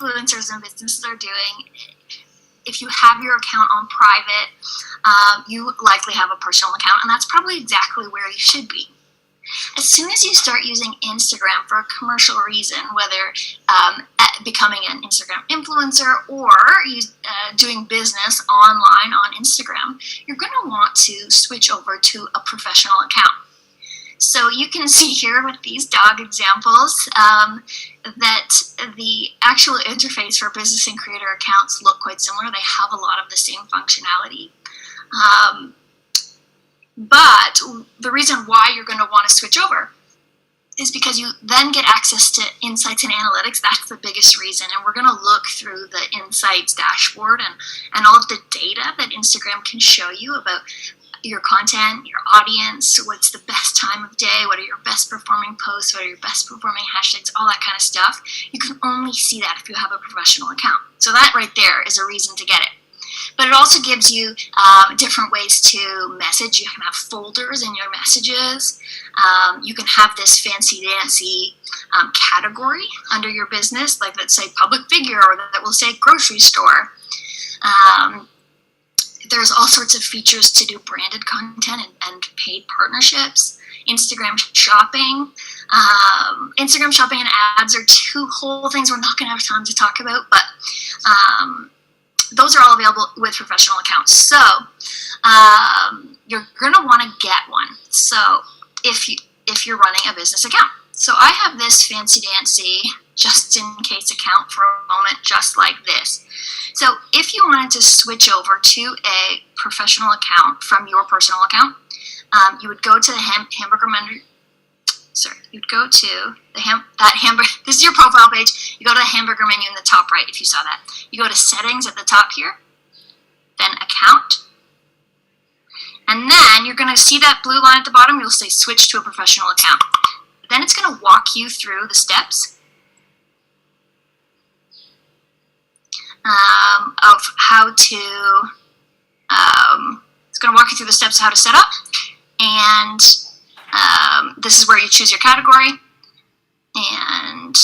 influencers and businesses are doing, if you have your account on private, you likely have a personal account, and that's probably exactly where you should be. As soon as you start using Instagram for a commercial reason, whether becoming an Instagram influencer or doing business online on Instagram, you're going to want to switch over to a professional account. So you can see here with these dog examples that the actual interface for business and creator accounts look quite similar. They have a lot of the same functionality. But the reason why you're going to want to switch over is because you then get access to insights and analytics. That's the biggest reason. And we're going to look through the insights dashboard and all of the data that Instagram can show you about your content, your audience, what's the best time of day, what are your best performing posts, what are your best performing hashtags, all that kind of stuff. You can only see that if you have a professional account. So that right there is a reason to get it. But it also gives you different ways to message. You can have folders in your messages. You can have this fancy-dancy category under your business, like let's say public figure, or that will say grocery store. There's all sorts of features to do branded content and paid partnerships. Instagram shopping. Instagram shopping and ads are two whole things we're not going to have time to talk about, but those are all available with professional accounts. So you're going to want to get one. So if you're running a business account. So I have this fancy-dancy just in case account for a moment, just like this. So if you wanted to switch over to a professional account from your personal account, you would go to the hamburger menu. Sorry, you'd go to that hamburger. This is your profile page. You go to the hamburger menu in the top right, if you saw that. You go to settings at the top here, then account, and then you're going to see that blue line at the bottom. You'll say switch to a professional account. Then it's going to walk you through the steps of how to. It's going to walk you through the steps of how to set up, and this is where you choose your category, and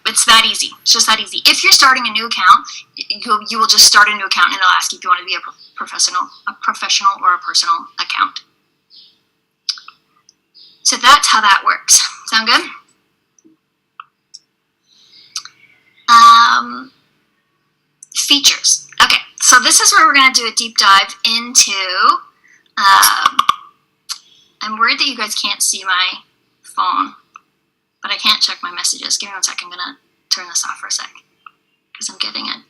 it's that easy. It's just that easy. If you're starting a new account, you will just start a new account, and it'll ask you if you want to be a professional or a personal account. So that's how that works. Sound good? Features. Okay, so this is where we're going to do a deep dive into. I'm worried that you guys can't see my phone, but I can't check my messages. Give me 1 second. I'm going to turn this off for a sec because I'm getting it.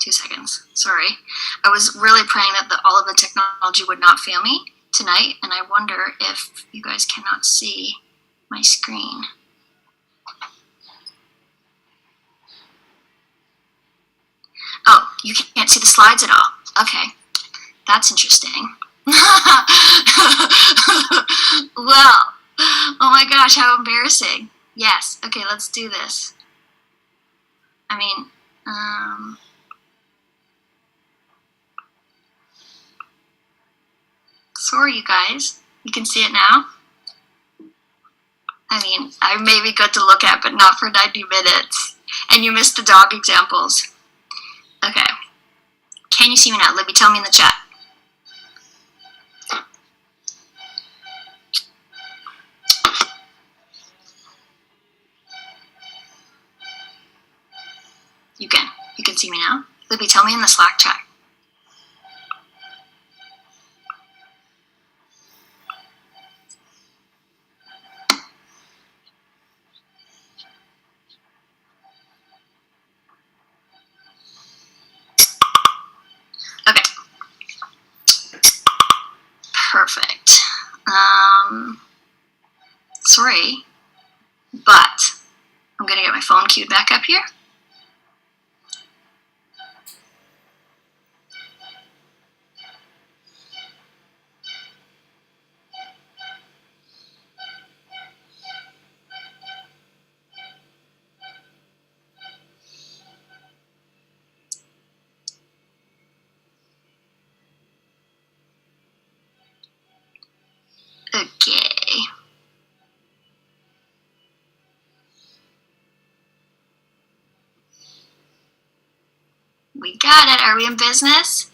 2 seconds. Sorry. I was really praying that all of the technology would not fail me tonight, and I wonder if you guys cannot see my screen. Oh, you can't see the slides at all. Okay. That's interesting. Well, oh my gosh, how embarrassing. Yes, okay, let's do this. I mean, sorry you guys, you can see it now. I mean, I may be good to look at, but not for 90 minutes. And you missed the dog examples. Okay, can you see me now? Libby, tell me in the chat. You can see me now. Libby, tell me in the Slack chat. Okay. Perfect. Sorry, but I'm gonna get my phone queued back up here. Okay. We got it. Are we in business?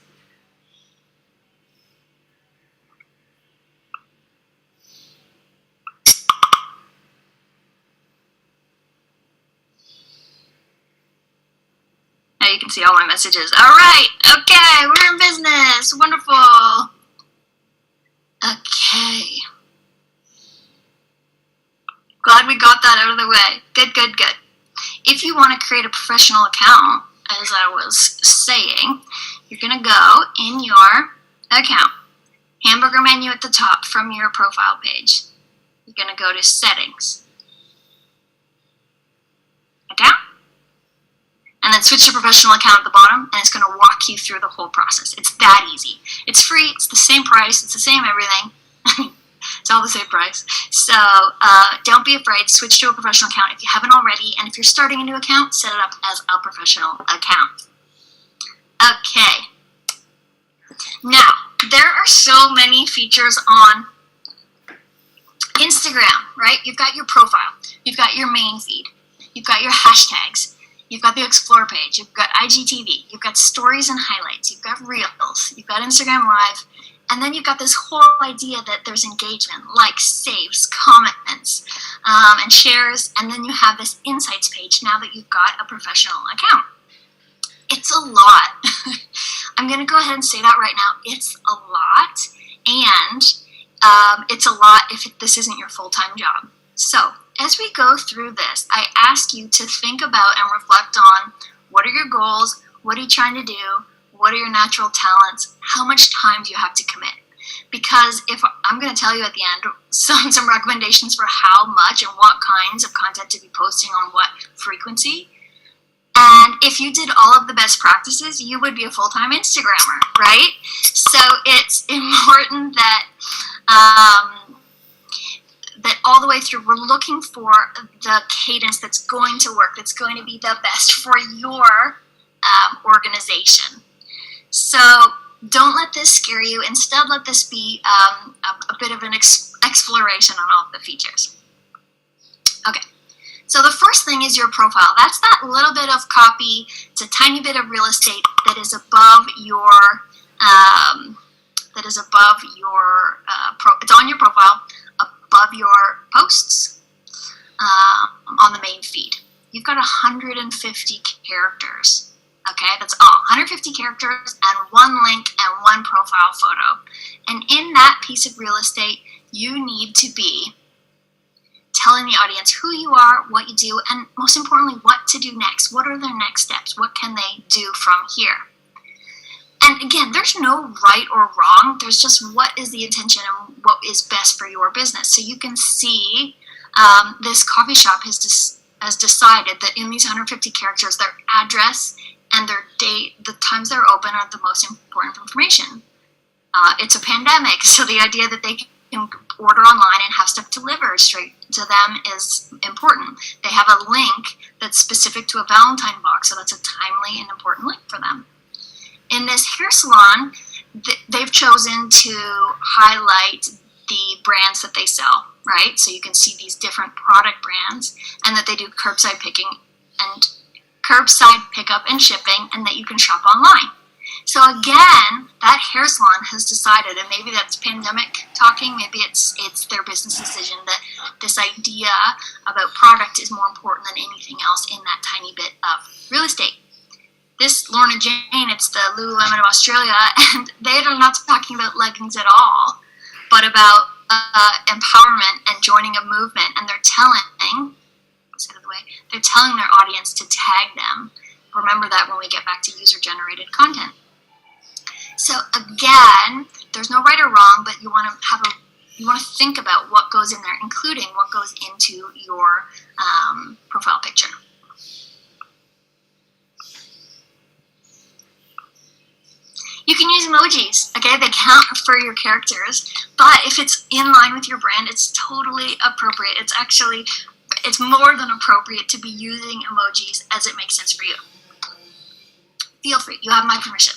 Now you can see all my messages. All right. Okay. We're in business. Wonderful. Okay. Glad we got that out of the way. Good, good, good. If you want to create a professional account, as I was saying, you're going to go in your account, hamburger menu at the top from your profile page. You're going to go to settings, account, and then switch to professional account at the bottom, and it's going to walk you through the whole process. It's that easy. It's free. It's the same price. It's the same everything. It's all the same price. So don't be afraid. Switch to a professional account if you haven't already. And if you're starting a new account, set it up as a professional account. Okay. Now, there are so many features on Instagram, right? You've got your profile. You've got your main feed. You've got your hashtags. You've got the Explore page. You've got IGTV. You've got stories and highlights. You've got Reels. You've got Instagram Live. And then you've got this whole idea that there's engagement, likes, saves, comments, and shares. And then you have this insights page now that you've got a professional account. It's a lot. I'm going to go ahead and say that right now. It's a lot. And it's a lot if this isn't your full-time job. So as we go through this, I ask you to think about and reflect on what are your goals, what are you trying to do, what are your natural talents? How much time do you have to commit? Because if I'm going to tell you at the end some recommendations for how much and what kinds of content to be posting on what frequency. And if you did all of the best practices, you would be a full-time Instagrammer, right? So it's important that that all the way through, we're looking for the cadence that's going to work, that's going to be the best for your organization. So don't let this scare you. Instead, let this be a bit of an exploration on all of the features. Okay, so the first thing is your profile. That's that little bit of copy. It's a tiny bit of real estate that is above your it's on your profile, above your posts on the main feed. You've got 150 characters. Okay, that's all. 150 characters and one link and one profile photo. And in that piece of real estate, you need to be telling the audience who you are, what you do, and most importantly, what to do next. What are their next steps? What can they do from here? And again, there's no right or wrong. There's just what is the intention and what is best for your business. So you can see this coffee shop has decided that in these 150 characters, their address and their date, the times they're open, are the most important information. It's a pandemic, so the idea that they can order online and have stuff delivered straight to them is important. They have a link that's specific to a Valentine box, so that's a timely and important link for them. In this hair salon, they've chosen to highlight the brands that they sell, right? So you can see these different product brands, and that they do curbside picking and curbside pickup and shipping, and that you can shop online. So again, that hair salon has decided, and maybe that's pandemic talking, maybe it's their business decision, that this idea about product is more important than anything else in that tiny bit of real estate. This Lorna Jane, it's the Lululemon of Australia, and they are not talking about leggings at all, but about empowerment and joining a movement, and they're telling their audience to tag them. Remember that when we get back to user-generated content. So again, there's no right or wrong, but you want to think about what goes in there, including what goes into your profile picture. You can use emojis, okay? They count for your characters, but if it's in line with your brand, it's totally appropriate. It's more than appropriate to be using emojis as it makes sense for you. Feel free, you have my permission.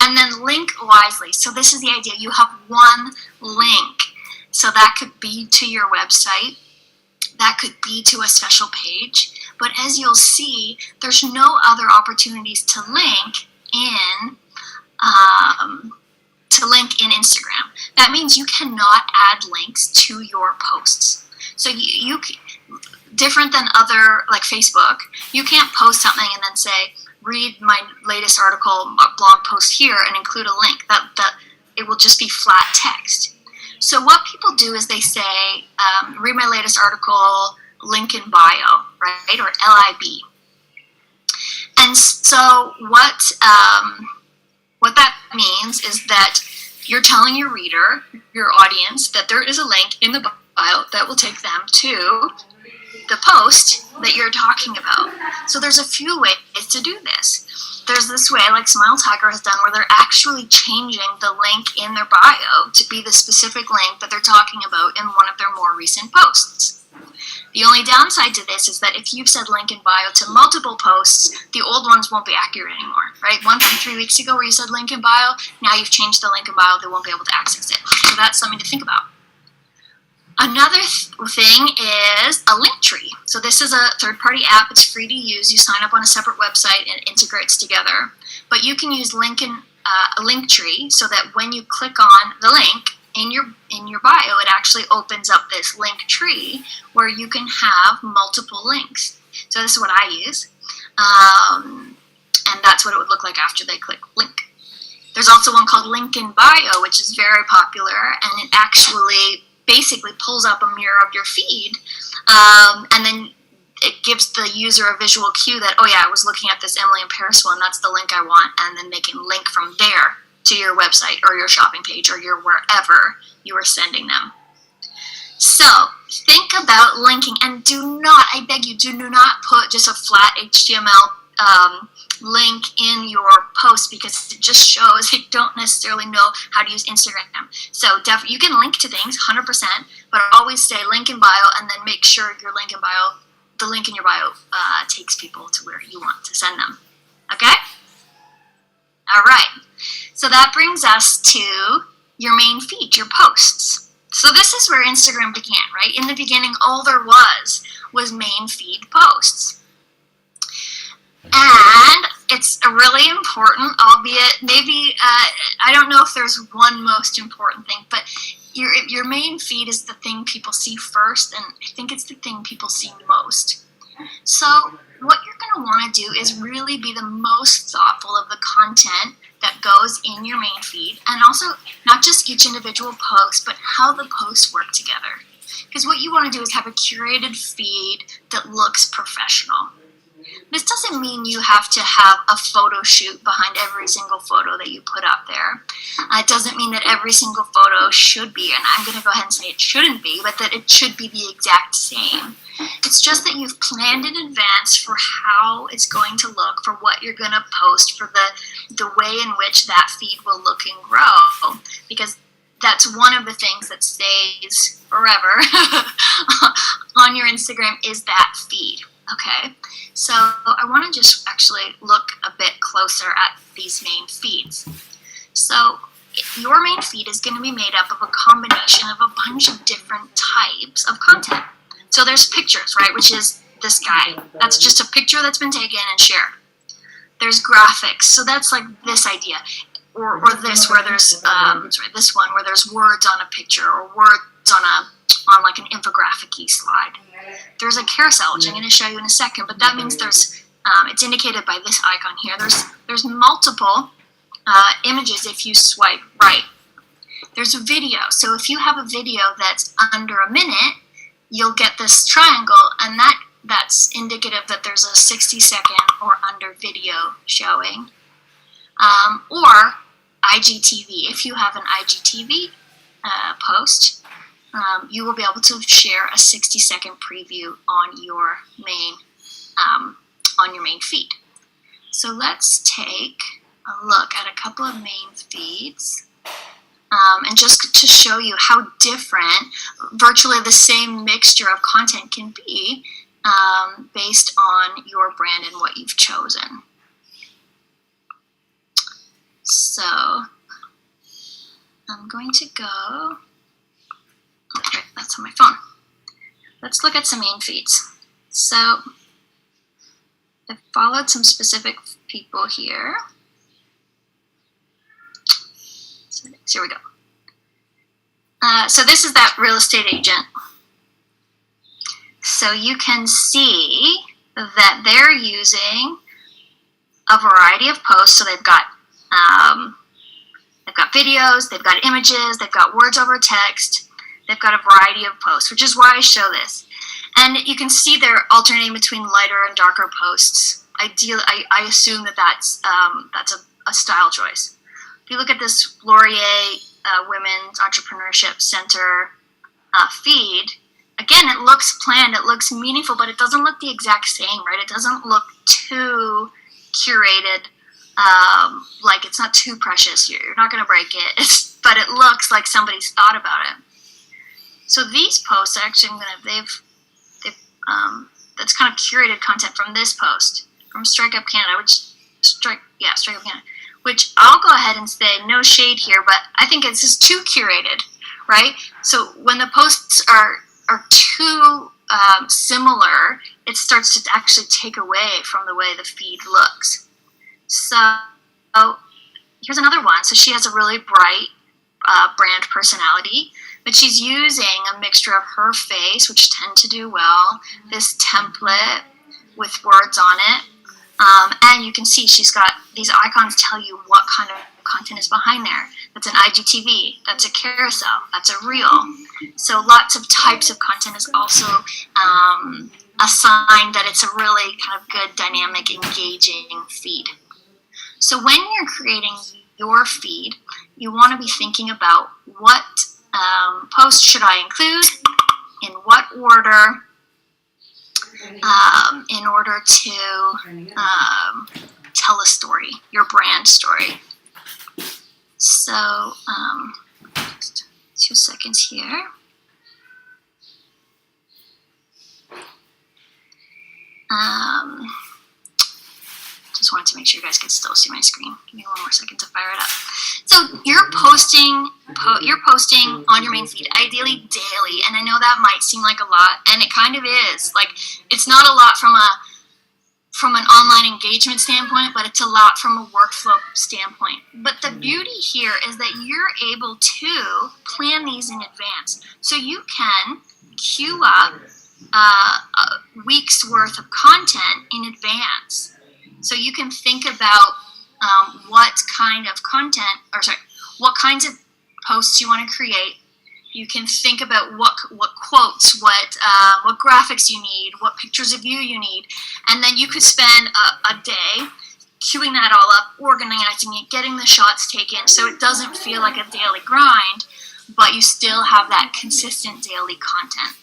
And then link wisely. So this is the idea. You have one link. So that could be to your website. That could be to a special page. But as you'll see, there's no other opportunities to link in Instagram. That means you cannot add links to your posts. So you different than other, like Facebook, you can't post something and then say, read my latest article, blog post here, and include a link. That it will just be flat text. So what people do is they say, read my latest article, link in bio, right, or LIB. And so what that means is that you're telling your reader, your audience, that there is a link in the bio that will take them to the post that you're talking about. So there's a few ways to do this. There's this way, like Smile Tiger has done, where they're actually changing the link in their bio to be the specific link that they're talking about in one of their more recent posts. The only downside to this is that if you've said link in bio to multiple posts, the old ones won't be accurate anymore, right? One from 3 weeks ago where you said link in bio, now you've changed the link in bio, they won't be able to access it. So that's something to think about. Another thing is a link tree. So this is a third-party app. It's free to use. You sign up on a separate website and it integrates together. But you can use a link tree so that when you click on the link in your bio, it actually opens up this link tree where you can have multiple links. So this is what I use. And that's what it would look like after they click link. There's also one called Link in Bio, which is very popular, and it actually basically pulls up a mirror of your feed, and then it gives the user a visual cue that, oh yeah, I was looking at this Emily in Paris one, that's the link I want, and then they can link from there to your website or your shopping page or your wherever you are sending them. So think about linking, and do not, I beg you, do not put just a flat HTML link in your post, because it just shows they don't necessarily know how to use Instagram. So you can link to things 100%, but always say link in bio, and then make sure your link in bio, the link in your bio takes people to where you want to send them. Okay? All right. So that brings us to your main feed, your posts. So this is where Instagram began, right? In the beginning, all there was main feed posts. And it's really important, albeit maybe, I don't know if there's one most important thing, but your main feed is the thing people see first, and I think it's the thing people see most. So what you're going to want to do is really be the most thoughtful of the content that goes in your main feed, and also not just each individual post, but how the posts work together. Because what you want to do is have a curated feed that looks professional. This doesn't mean you have to have a photo shoot behind every single photo that you put up there. It doesn't mean that every single photo should be, and I'm going to go ahead and say it shouldn't be, but that it should be the exact same. It's just that you've planned in advance for how it's going to look, for what you're going to post, for the way in which that feed will look and grow, because that's one of the things that stays forever on your Instagram is that feed. Okay, so I want to just actually look a bit closer at these main feeds. So your main feed is going to be made up of a combination of a bunch of different types of content. So there's pictures, right, which is this guy. That's just a picture that's been taken and shared. There's graphics, so that's like this idea. Or this, where there's, this one, where there's words on a picture, or words on like an infographic-y slide. There's a carousel, which I'm going to show you in a second, but that means there's, it's indicated by this icon here. There's multiple images if you swipe right. There's a video, so if you have a video that's under a minute, you'll get this triangle, and that's indicative that there's a 60-second or under video showing. Or IGTV, if you have an IGTV post, you will be able to share a 60-second preview on your main feed. So let's take a look at a couple of main feeds, and just to show you how different virtually the same mixture of content can be based on your brand and what you've chosen. So I'm going to go. Okay, that's on my phone. Let's look at some main feeds. So I followed some specific people here. So here we go. So this is that real estate agent. So you can see that they're using a variety of posts. So they've got videos, they've got images, they've got words over text, they've got a variety of posts, which is why I show this. And you can see they're alternating between lighter and darker posts. Ideally, I assume that that's a style choice. If you look at this Laurier Women's Entrepreneurship Center feed, again, it looks planned, it looks meaningful, but it doesn't look the exact same, right? It doesn't look too curated, like it's not too precious. You're not going to break it, but it looks like somebody's thought about it. So these posts, actually, that's kind of curated content from this post, from Strike Up Canada, Strike Up Canada, which I'll go ahead and say, no shade here, but I think it's just too curated, right? So when the posts are too similar, it starts to actually take away from the way the feed looks. So here's another one. So she has a really bright brand personality, but she's using a mixture of her face, which tend to do well, this template with words on it, and you can see she's got these icons tell you what kind of content is behind there. That's an IGTV, that's a carousel, that's a reel. So lots of types of content is also a sign that it's a really kind of good, dynamic, engaging feed. So when you're creating your feed, you want to be thinking about what post should I include, in what order, in order to tell a story, your brand story. So, just 2 seconds here. Just wanted to make sure you guys could still see my screen. Give me 1 more second to fire it up. So you're posting on your main feed, ideally daily, and I know that might seem like a lot, and it kind of is. Like, it's not a lot from an online engagement standpoint, but it's a lot from a workflow standpoint. But the beauty here is that you're able to plan these in advance. So you can queue up a week's worth of content in advance. So you can think about what kind of content, what kinds of posts you want to create. You can think about what quotes, what graphics you need, what pictures of you need, and then you could spend a day queuing that all up, organizing it, getting the shots taken, so it doesn't feel like a daily grind, but you still have that consistent daily content.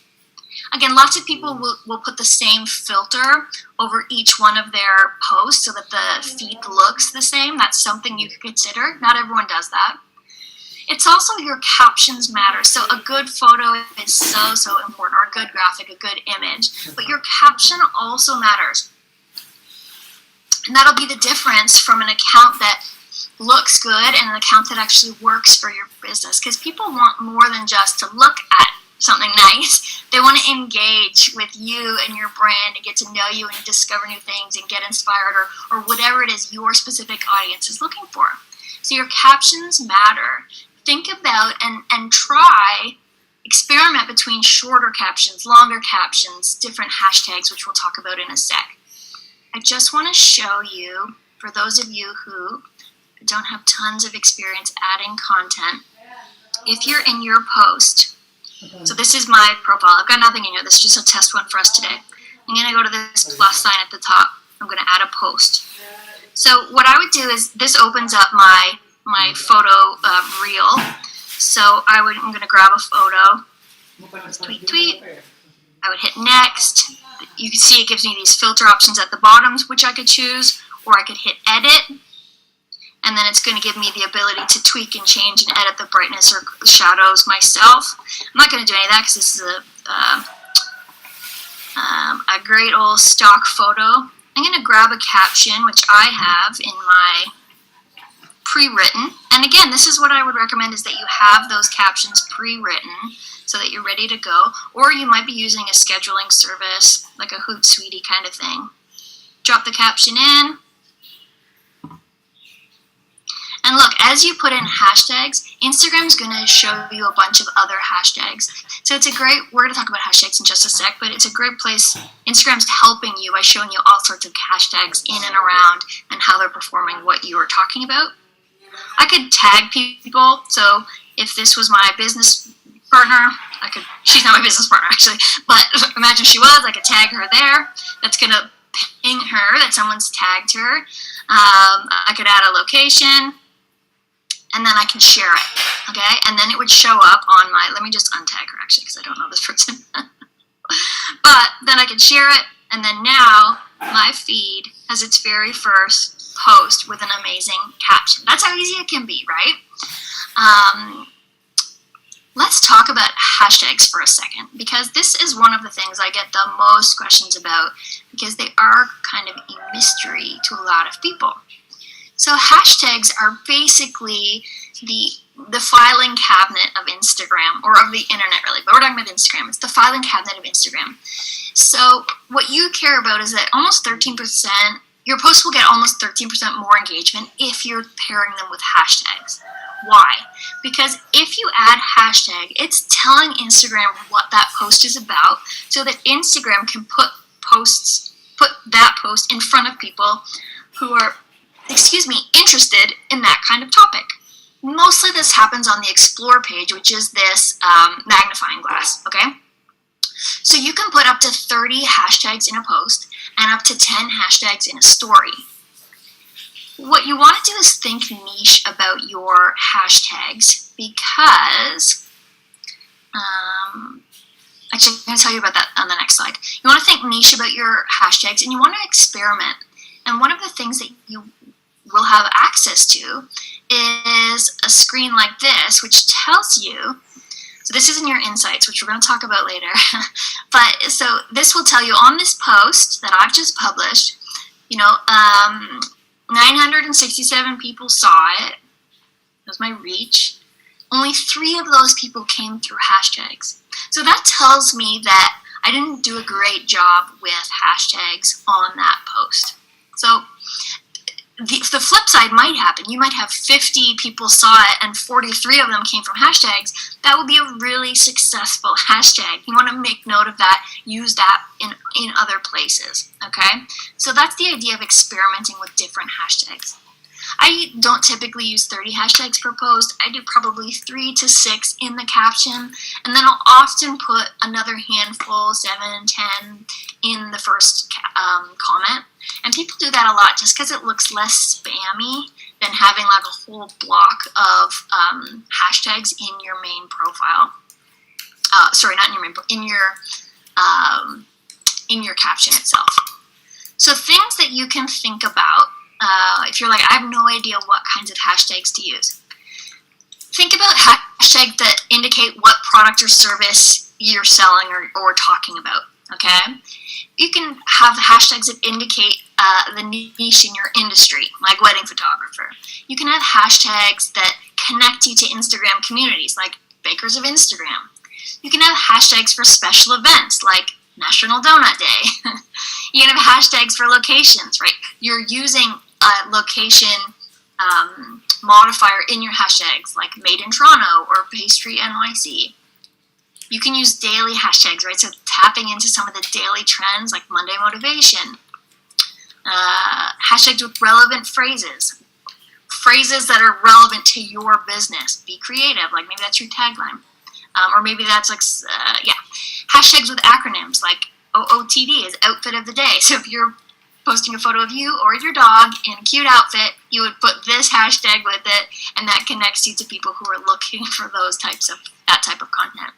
Again, lots of people will put the same filter over each one of their posts so that the feed looks the same. That's something you could consider. Not everyone does that. It's also your captions matter. So a good photo is so important, or a good graphic, a good image. But your caption also matters. And that'll be the difference from an account that looks good and an account that actually works for your business. Because people want more than just to look at something nice. They want to engage with you and your brand and get to know you and discover new things and get inspired, or whatever it is your specific audience is looking for. So your captions matter. Think about and try, experiment between shorter captions, longer captions, different hashtags, which we'll talk about in a sec. I just want to show you, for those of you who don't have tons of experience adding content, if you're in your post, so this is my profile. I've got nothing in here. This is just a test one for us today. I'm going to go to this plus sign at the top. I'm going to add a post. So what I would do is this opens up my photo reel. So I'm going to grab a photo. Tweet. I would hit next. You can see it gives me these filter options at the bottom, which I could choose, or I could hit edit. And then it's going to give me the ability to tweak and change and edit the brightness or shadows myself. I'm not going to do any of that because this is a great old stock photo. I'm going to grab a caption, which I have in my pre-written. And again, this is what I would recommend, is that you have those captions pre-written so that you're ready to go. Or you might be using a scheduling service, like a Hootsuite kind of thing. drop the caption in. And look, as you put in hashtags, Instagram's going to show you a bunch of other hashtags. So it's a great, we're going to talk about hashtags in just a sec, but it's a great place. Instagram's helping you by showing you all sorts of hashtags in and around and how they're performing what you were talking about. I could tag people. So if this was my business partner, she's not my business partner actually, but imagine she was, I could tag her there. That's going to ping her that someone's tagged her. I could add a location. And then I can share it, okay? And then it would show up on my, let me just untag her actually, because I don't know this person. But then I could share it, and then now my feed has its very first post with an amazing caption. That's how easy it can be, right? Let's talk about hashtags for a second, because this is one of the things I get the most questions about, because they are kind of a mystery to a lot of people. So hashtags are basically the filing cabinet of Instagram, or of the internet really, but we're talking about Instagram. It's the filing cabinet of Instagram. So what you care about is that almost 13%, your posts will get almost 13% more engagement if you're pairing them with hashtags. Why? Because if you add hashtag, it's telling Instagram what that post is about, so that Instagram can put that post in front of people who are interested in that kind of topic. Mostly this happens on the Explore page, which is this magnifying glass, okay? So you can put up to 30 hashtags in a post and up to 10 hashtags in a story. What you want to do is think niche about your hashtags, because, actually I'm going to tell you about that on the next slide. You want to think niche about your hashtags, and you want to experiment. And one of the things that you will have access to is a screen like this, which tells you, so this is in your insights, which we're going to talk about later, but so this will tell you on this post that I've just published, 967 people saw it. That was my reach. Only 3 of those people came through hashtags. So that tells me that I didn't do a great job with hashtags on that post. So the flip side might happen. You might have 50 people saw it and 43 of them came from hashtags. That would be a really successful hashtag. You want to make note of that, use that in other places, okay? So that's the idea of experimenting with different hashtags. I don't typically use 30 hashtags per post. I do probably 3 to 6 in the caption, and then I'll often put another handful, 7, 10, in the first comment. And people do that a lot just because it looks less spammy than having like a whole block of hashtags in your main profile. Sorry, not in your main, in your caption itself. So things that you can think about. If you're like, I have no idea what kinds of hashtags to use. Think about hashtags that indicate what product or service you're selling or talking about, okay? You can have hashtags that indicate the niche in your industry, like wedding photographer. You can have hashtags that connect you to Instagram communities, like Bakers of Instagram. You can have hashtags for special events, like National Donut Day. You can have hashtags for locations, right? You're using a location modifier in your hashtags, like Made in Toronto or Pastry NYC. You can use daily hashtags, right? So tapping into some of the daily trends, like Monday Motivation. Hashtags with relevant phrases. Phrases that are relevant to your business. Be creative, like maybe that's your tagline. Or maybe that's like, hashtags with acronyms, like OOTD is outfit of the day. So if you're posting a photo of you or your dog in a cute outfit, you would put this hashtag with it, and that connects you to people who are looking for that type of content.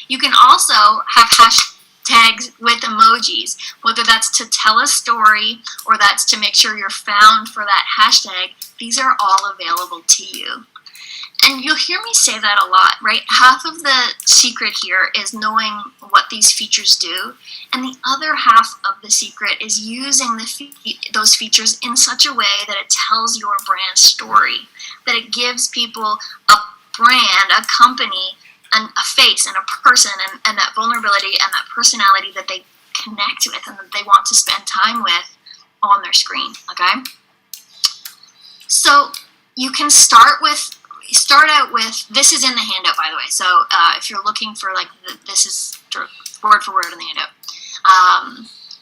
You can also have hashtags with emojis, whether that's to tell a story or that's to make sure you're found for that hashtag. These are all available to you. And you'll hear me say that a lot, right? Half of the secret here is knowing what these features do, and the other half of the secret is using those features in such a way that it tells your brand story, that it gives people a brand, a company, and a face and a person, and that vulnerability and that personality that they connect with and that they want to spend time with on their screen, okay? So you can start out with, this is in the handout, by the way. So if you're looking for like, this is word for word in the handout.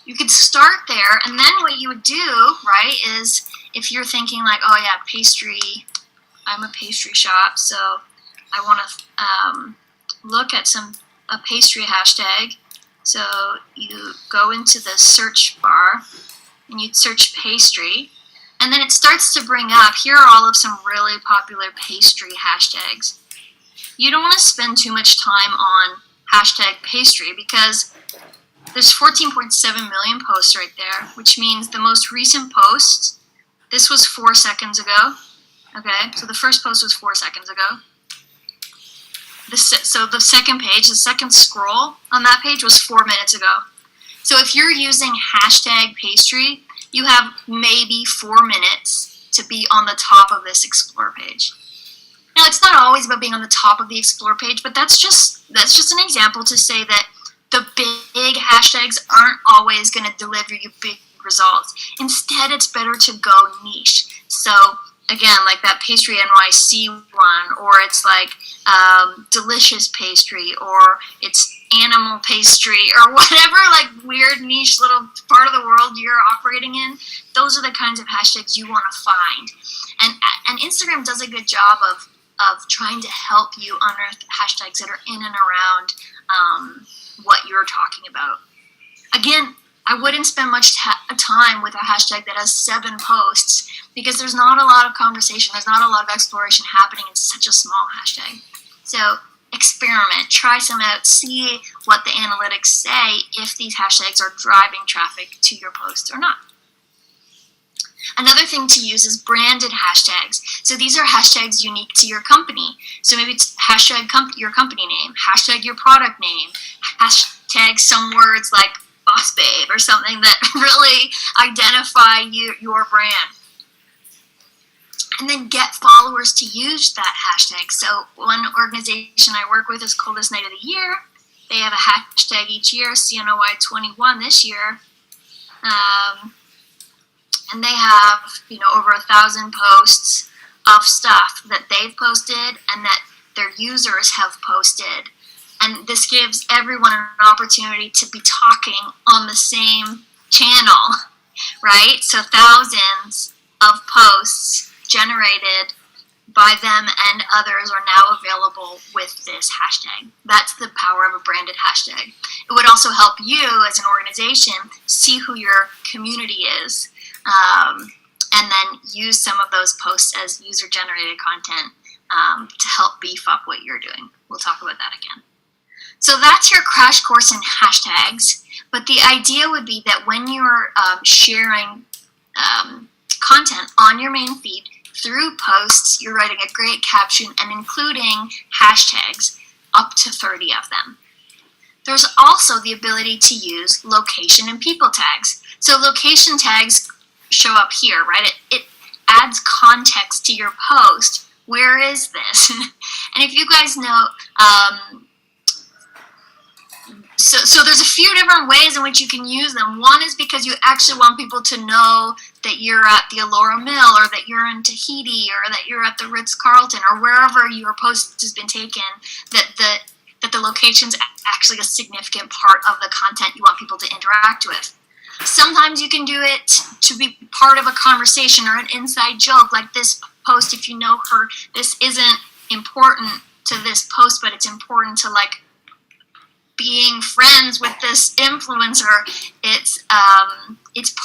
You could start there, and then what you would do, right, is if you're thinking like, oh yeah, pastry, I'm a pastry shop, so I want to look at a pastry hashtag. So you go into the search bar, and you'd search pastry, and then it starts to bring up, here are all of some really popular pastry hashtags. You don't want to spend too much time on hashtag pastry because there's 14.7 million posts right there, which means the most recent post, this was 4 seconds ago, okay? So the first post was 4 seconds ago. So the second page, the second scroll on that page was 4 minutes ago. So if you're using hashtag pastry, you have maybe 4 minutes to be on the top of this Explore page. Now, it's not always about being on the top of the Explore page, but that's just an example to say that the big hashtags aren't always going to deliver you big results. Instead, it's better to go niche. So again, like that pastry NYC one, or it's like delicious pastry, or it's animal pastry, or whatever like weird niche little part of the world you're operating in. Those are the kinds of hashtags you want to find. And Instagram does a good job of trying to help you unearth hashtags that are in and around what you're talking about. Again, I wouldn't spend much time with a hashtag that has 7 posts because there's not a lot of conversation, there's not a lot of exploration happening in such a small hashtag. So experiment, try some out, see what the analytics say if these hashtags are driving traffic to your posts or not. Another thing to use is branded hashtags. So these are hashtags unique to your company. So maybe it's hashtag your company name, hashtag your product name, hashtag some words like boss babe or something that really identify your brand. And then get followers to use that hashtag. So one organization I work with is Coldest Night of the Year. They have a hashtag each year, CNOY21 this year. And they have, over 1,000 posts of stuff that they've posted and that their users have posted. And this gives everyone an opportunity to be talking on the same channel, right? So thousands of posts generated by them and others are now available with this hashtag. That's the power of a branded hashtag. It would also help you as an organization see who your community is, and then use some of those posts as user-generated content to help beef up what you're doing. We'll talk about that again. So that's your crash course in hashtags, but the idea would be that when you're sharing content on your main feed through posts, you're writing a great caption and including hashtags, up to 30 of them. There's also the ability to use location and people tags. So location tags show up here, right? It adds context to your post. Where is this? And if you guys know, so there's a few different ways in which you can use them. One is because you actually want people to know that you're at the Elora Mill, or that you're in Tahiti, or that you're at the Ritz-Carlton, or wherever your post has been taken, that the location's actually a significant part of the content you want people to interact with. Sometimes you can do it to be part of a conversation or an inside joke, like this post, if you know her, this isn't important to this post, but it's important to like being friends with this influencer. It's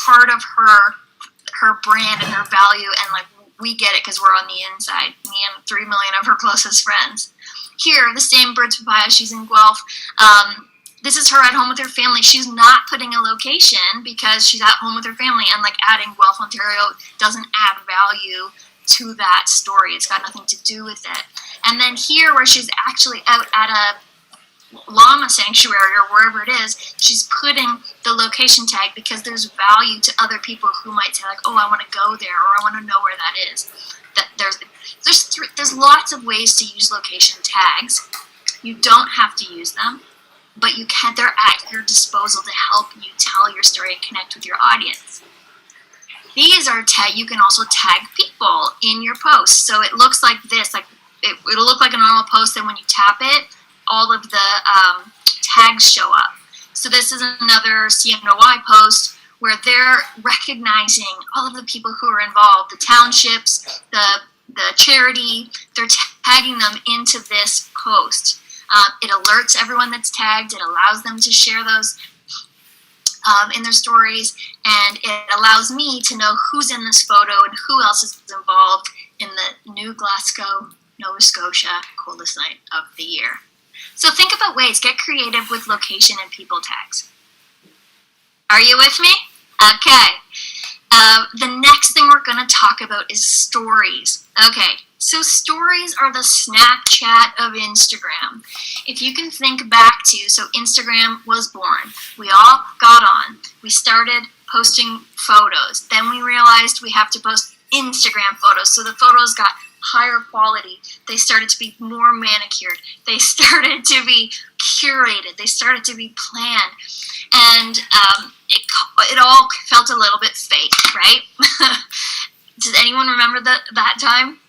part of her brand and her value, and like we get it because we're on the inside, me and 3 million of her closest friends. Here, the same Birds Papaya, she's in Guelph. This is her at home with her family. She's not putting a location because she's at home with her family, and like adding Guelph, Ontario doesn't add value to that story. It's got nothing to do with it. And then here, where she's actually out at a llama sanctuary or wherever it is, she's putting the location tag because there's value to other people who might say like, oh, I want to go there, or I want to know where that is. That there's lots of ways to use location tags. You don't have to use them, but you can. They're at your disposal to help you tell your story and connect with your audience. These are you can also tag people in your post. So it looks like this, like it'll look like a normal post, and when you tap it, all of the tags show up. So this is another CNOY post where they're recognizing all of the people who are involved, the townships, the charity, they're tagging them into this post. It alerts everyone that's tagged, it allows them to share those in their stories, and it allows me to know who's in this photo and who else is involved in the New Glasgow, Nova Scotia coldest night of the year. So think about ways, get creative with location and people tags. Are you with me? Okay. The next thing we're going to talk about is stories. Okay, so stories are the Snapchat of Instagram. If you can think back to, so Instagram was born. We all got on. We started posting photos. Then we realized we have to post Instagram photos. So the photos got higher quality. They started to be more manicured. They started to be curated. They started to be planned. And it all felt a little bit fake, right? Does anyone remember that time?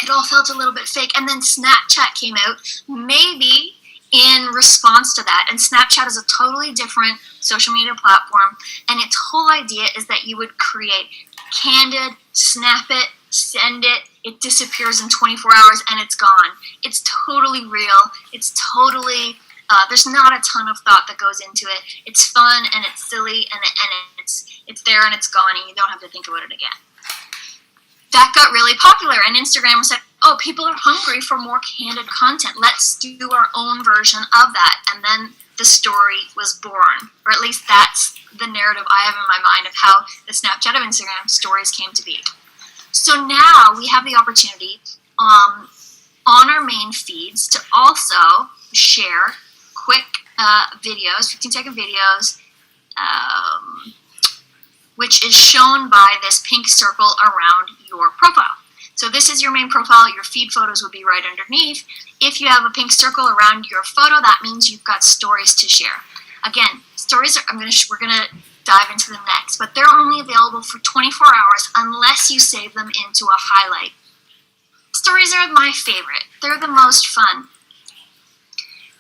It all felt a little bit fake. And then Snapchat came out, maybe in response to that. And Snapchat is a totally different social media platform. And its whole idea is that you would create candid, snap it, send it, it disappears in 24 hours and it's gone. It's totally real. It's totally... there's not a ton of thought that goes into it. It's fun and it's silly and it's there and it's gone and you don't have to think about it again. That got really popular and Instagram was like, oh, people are hungry for more candid content. Let's do our own version of that. And then the story was born, or at least that's the narrative I have in my mind of how the Snapchat of Instagram stories came to be. So now we have the opportunity on our main feeds to also share quick videos, 15-second videos, which is shown by this pink circle around your profile. So this is your main profile. Your feed photos would be right underneath. If you have a pink circle around your photo, that means you've got stories to share. Again, stories are, we're gonna dive into them next, but they're only available for 24 hours unless you save them into a highlight. Stories are my favorite. They're the most fun,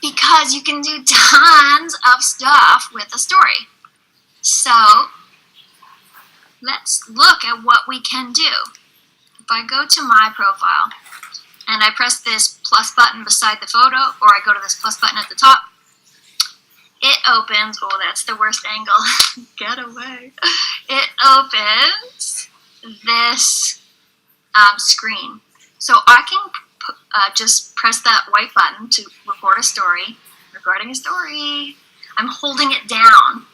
because you can do tons of stuff with a story. So let's look at what we can do. If I go to my profile and I press this plus button beside the photo, or I go to this plus button at the top, it opens, oh, that's the worst angle, get away. It opens this screen. So I can just press that white button to record a story. Recording a story. I'm holding it down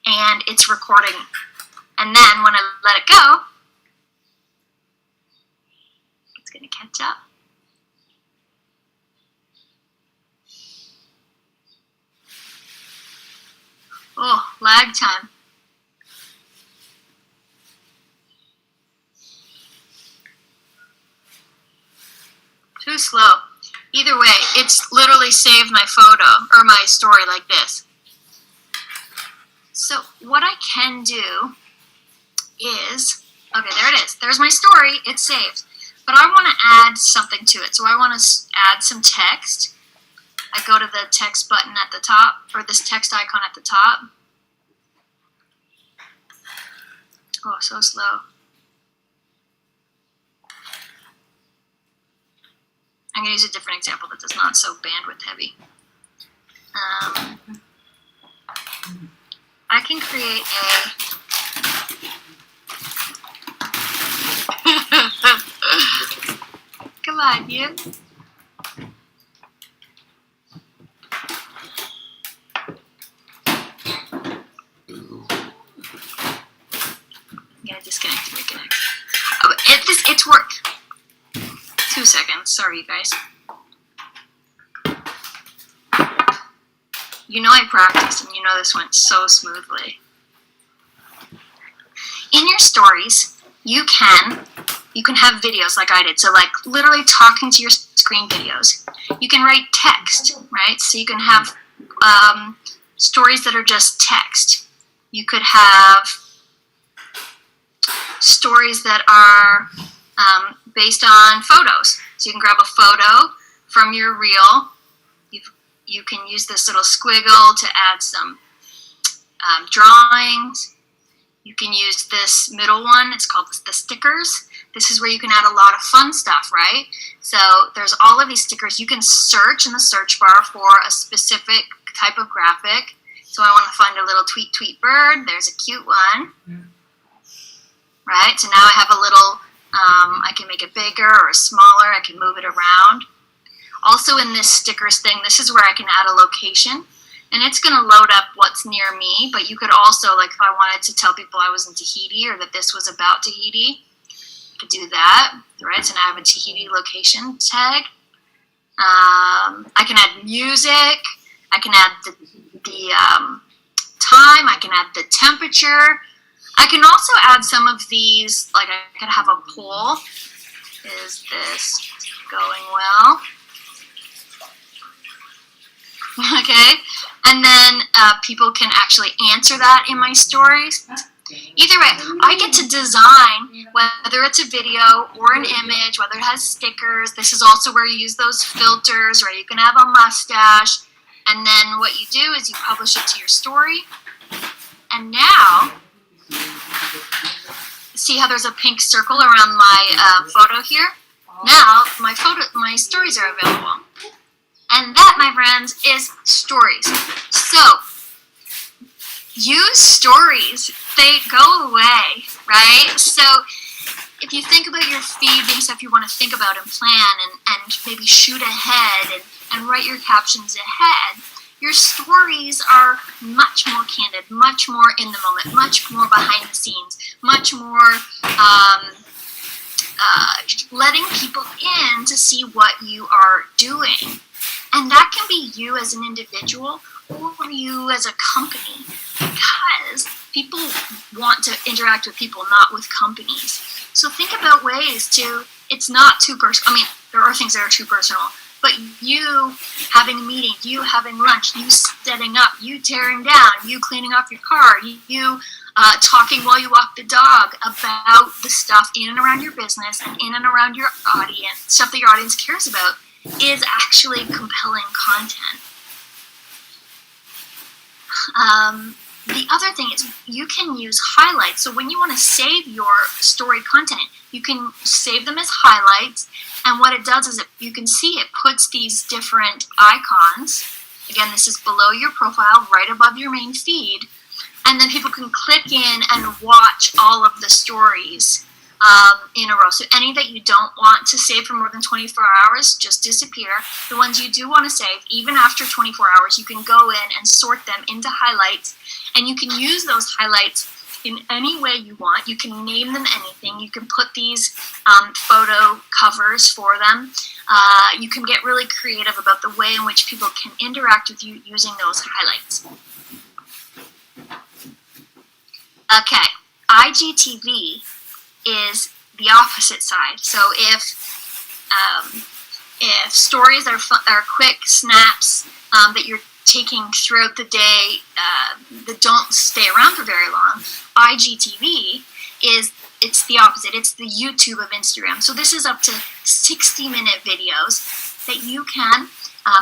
and it's recording. And then when I let it go, it's going to catch up. Oh, lag time. Too slow. Either way, it's literally saved my photo or my story like this. So what I can do is, okay, there it is. There's my story. It's saved. But I want to add something to it. So I want to add some text. I go to the text button at the top, or this text icon at the top. Oh, so slow. I'm going to use a different example that is not so bandwidth heavy. I can create a... Come on, you. Yeah, disconnect to reconnect. Oh, it's worked. 2 seconds. Sorry, you guys. You know I practiced, and you know this went so smoothly. In your stories, you can have videos like I did. So like literally talking to your screen videos. You can write text, right? So you can have stories that are just text. You could have stories that are based on photos. So you can grab a photo from your reel. You can use this little squiggle to add some drawings. You can use this middle one. It's called the stickers. This is where you can add a lot of fun stuff, right? So there's all of these stickers. You can search in the search bar for a specific type of graphic. So I want to find a little tweet bird. There's a cute one. Right? So now I have a little, I can make it bigger or smaller. I can move it around. Also in this stickers thing, this is where I can add a location. And it's going to load up what's near me. But you could also, like if I wanted to tell people I was in Tahiti or that this was about Tahiti, I could do that. Right? So now I have a Tahiti location tag. I can add music. I can add the time. I can add the temperature. I can also add some of these, like I could have a poll. Is this going well? Okay, and then people can actually answer that in my stories. Either way, I get to design, whether it's a video or an image, whether it has stickers. This is also where you use those filters, right? You can have a mustache, and then what you do is you publish it to your story. And now, see how there's a pink circle around my photo here? Now, my stories are available. And that, my friends, is stories. So, use stories. They go away, right? So, if you think about your feed being stuff you want to think about and plan and maybe shoot ahead and write your captions ahead, your stories are much more candid, much more in the moment, much more behind the scenes, much more letting people in to see what you are doing. And that can be you as an individual or you as a company, because people want to interact with people, not with companies. So think about ways to, it's not too personal. I mean, there are things that are too personal, but you having a meeting, you having lunch, you setting up, you tearing down, you cleaning off your car, you talking while you walk the dog about the stuff in and around your business and in and around your audience, stuff that your audience cares about, is actually compelling content. The other thing is you can use highlights. So when you want to save your story content, you can save them as highlights. And what it does is you can see it puts these different icons. Again, this is below your profile, right above your main feed. And then people can click in and watch all of the stories in a row. So any that you don't want to save for more than 24 hours, just disappear. The ones you do want to save, even after 24 hours, you can go in and sort them into highlights. And you can use those highlights in any way you want. You can name them anything. You can put these photo covers for them. You can get really creative about the way in which people can interact with you using those highlights. Okay, IGTV is the opposite side. So if stories are quick snaps that you're taking throughout the day that don't stay around for very long, IGTV it's the opposite. It's the YouTube of Instagram. So this is up to 60-minute videos that you can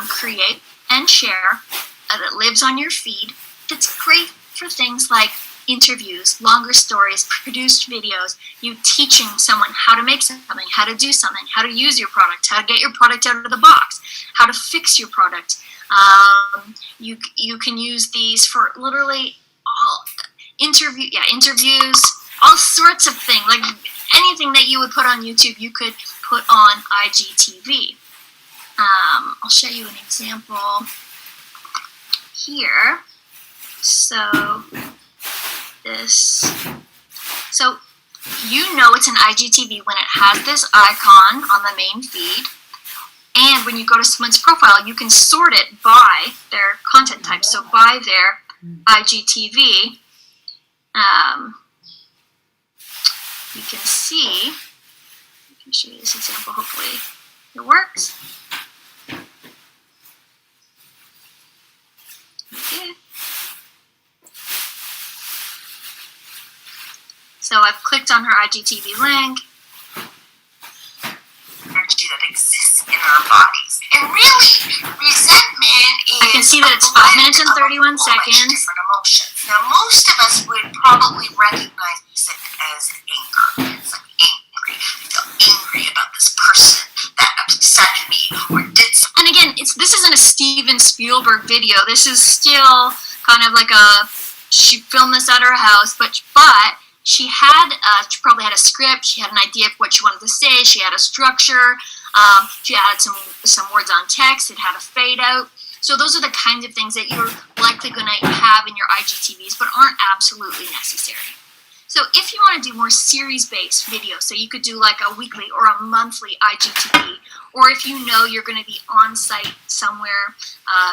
create and share that lives on your feed. That's great for things like interviews, longer stories, produced videos, you teaching someone how to make something, how to do something, how to use your product, how to get your product out of the box, how to fix your product. You can use these for literally all interviews, all sorts of things. Like anything that you would put on YouTube, you could put on IGTV. I'll show you an example here. So you know it's an IGTV when it has this icon on the main feed, and when you go to someone's profile, you can sort it by their content type. So by their IGTV, you can see. I can show you this example. Hopefully, it works. Okay. So I've clicked on her IGTV link. Energy that exists in our bodies. And really, resentment is... I can see that it's 5 minutes and 31 seconds. Different emotions. Now, most of us would probably recognize it as anger. It's like angry. I feel angry about this person that upset me or did something. And again, this isn't a Steven Spielberg video. This is still kind of like she filmed this at her house, but she probably had a script. She had an idea of what she wanted to say. She had a structure. She added some words on text. It had a fade out. So those are the kinds of things that you're likely going to have in your IGTVs, but aren't absolutely necessary. So if you want to do more series-based videos, so you could do like a weekly or a monthly IGTV, or if you know you're going to be on site somewhere,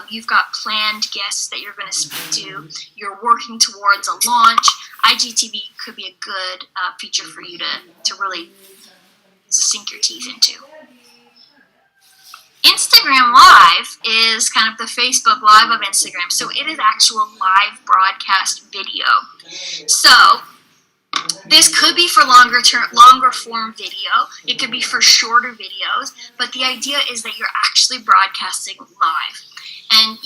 you've got planned guests that you're going to speak to, you're working towards a launch, IGTV could be a good feature for you to really sink your teeth into. Instagram Live is kind of the Facebook Live of Instagram, so it is actual live broadcast video. So this could be for longer form video. It could be for shorter videos, but the idea is that you're actually broadcasting live. And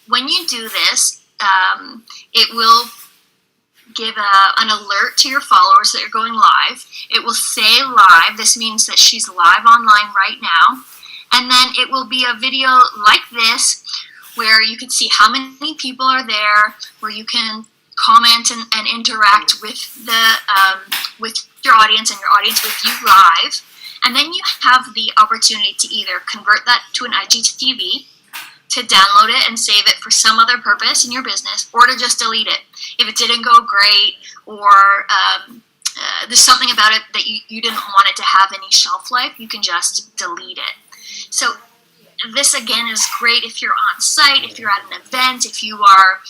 when you do this, it will give an alert to your followers that you're going live. It will say live. This means that she's live online right now. And then it will be a video like this, where you can see how many people are there, where you can comment and interact with with your audience and your audience with you live. And then you have the opportunity to either convert that to an IGTV, to download it and save it for some other purpose in your business, or to just delete it. If it didn't go great, or there's something about it that you didn't want it to have any shelf life, you can just delete it. So this, again, is great if you're on site, if you're at an event, if you are...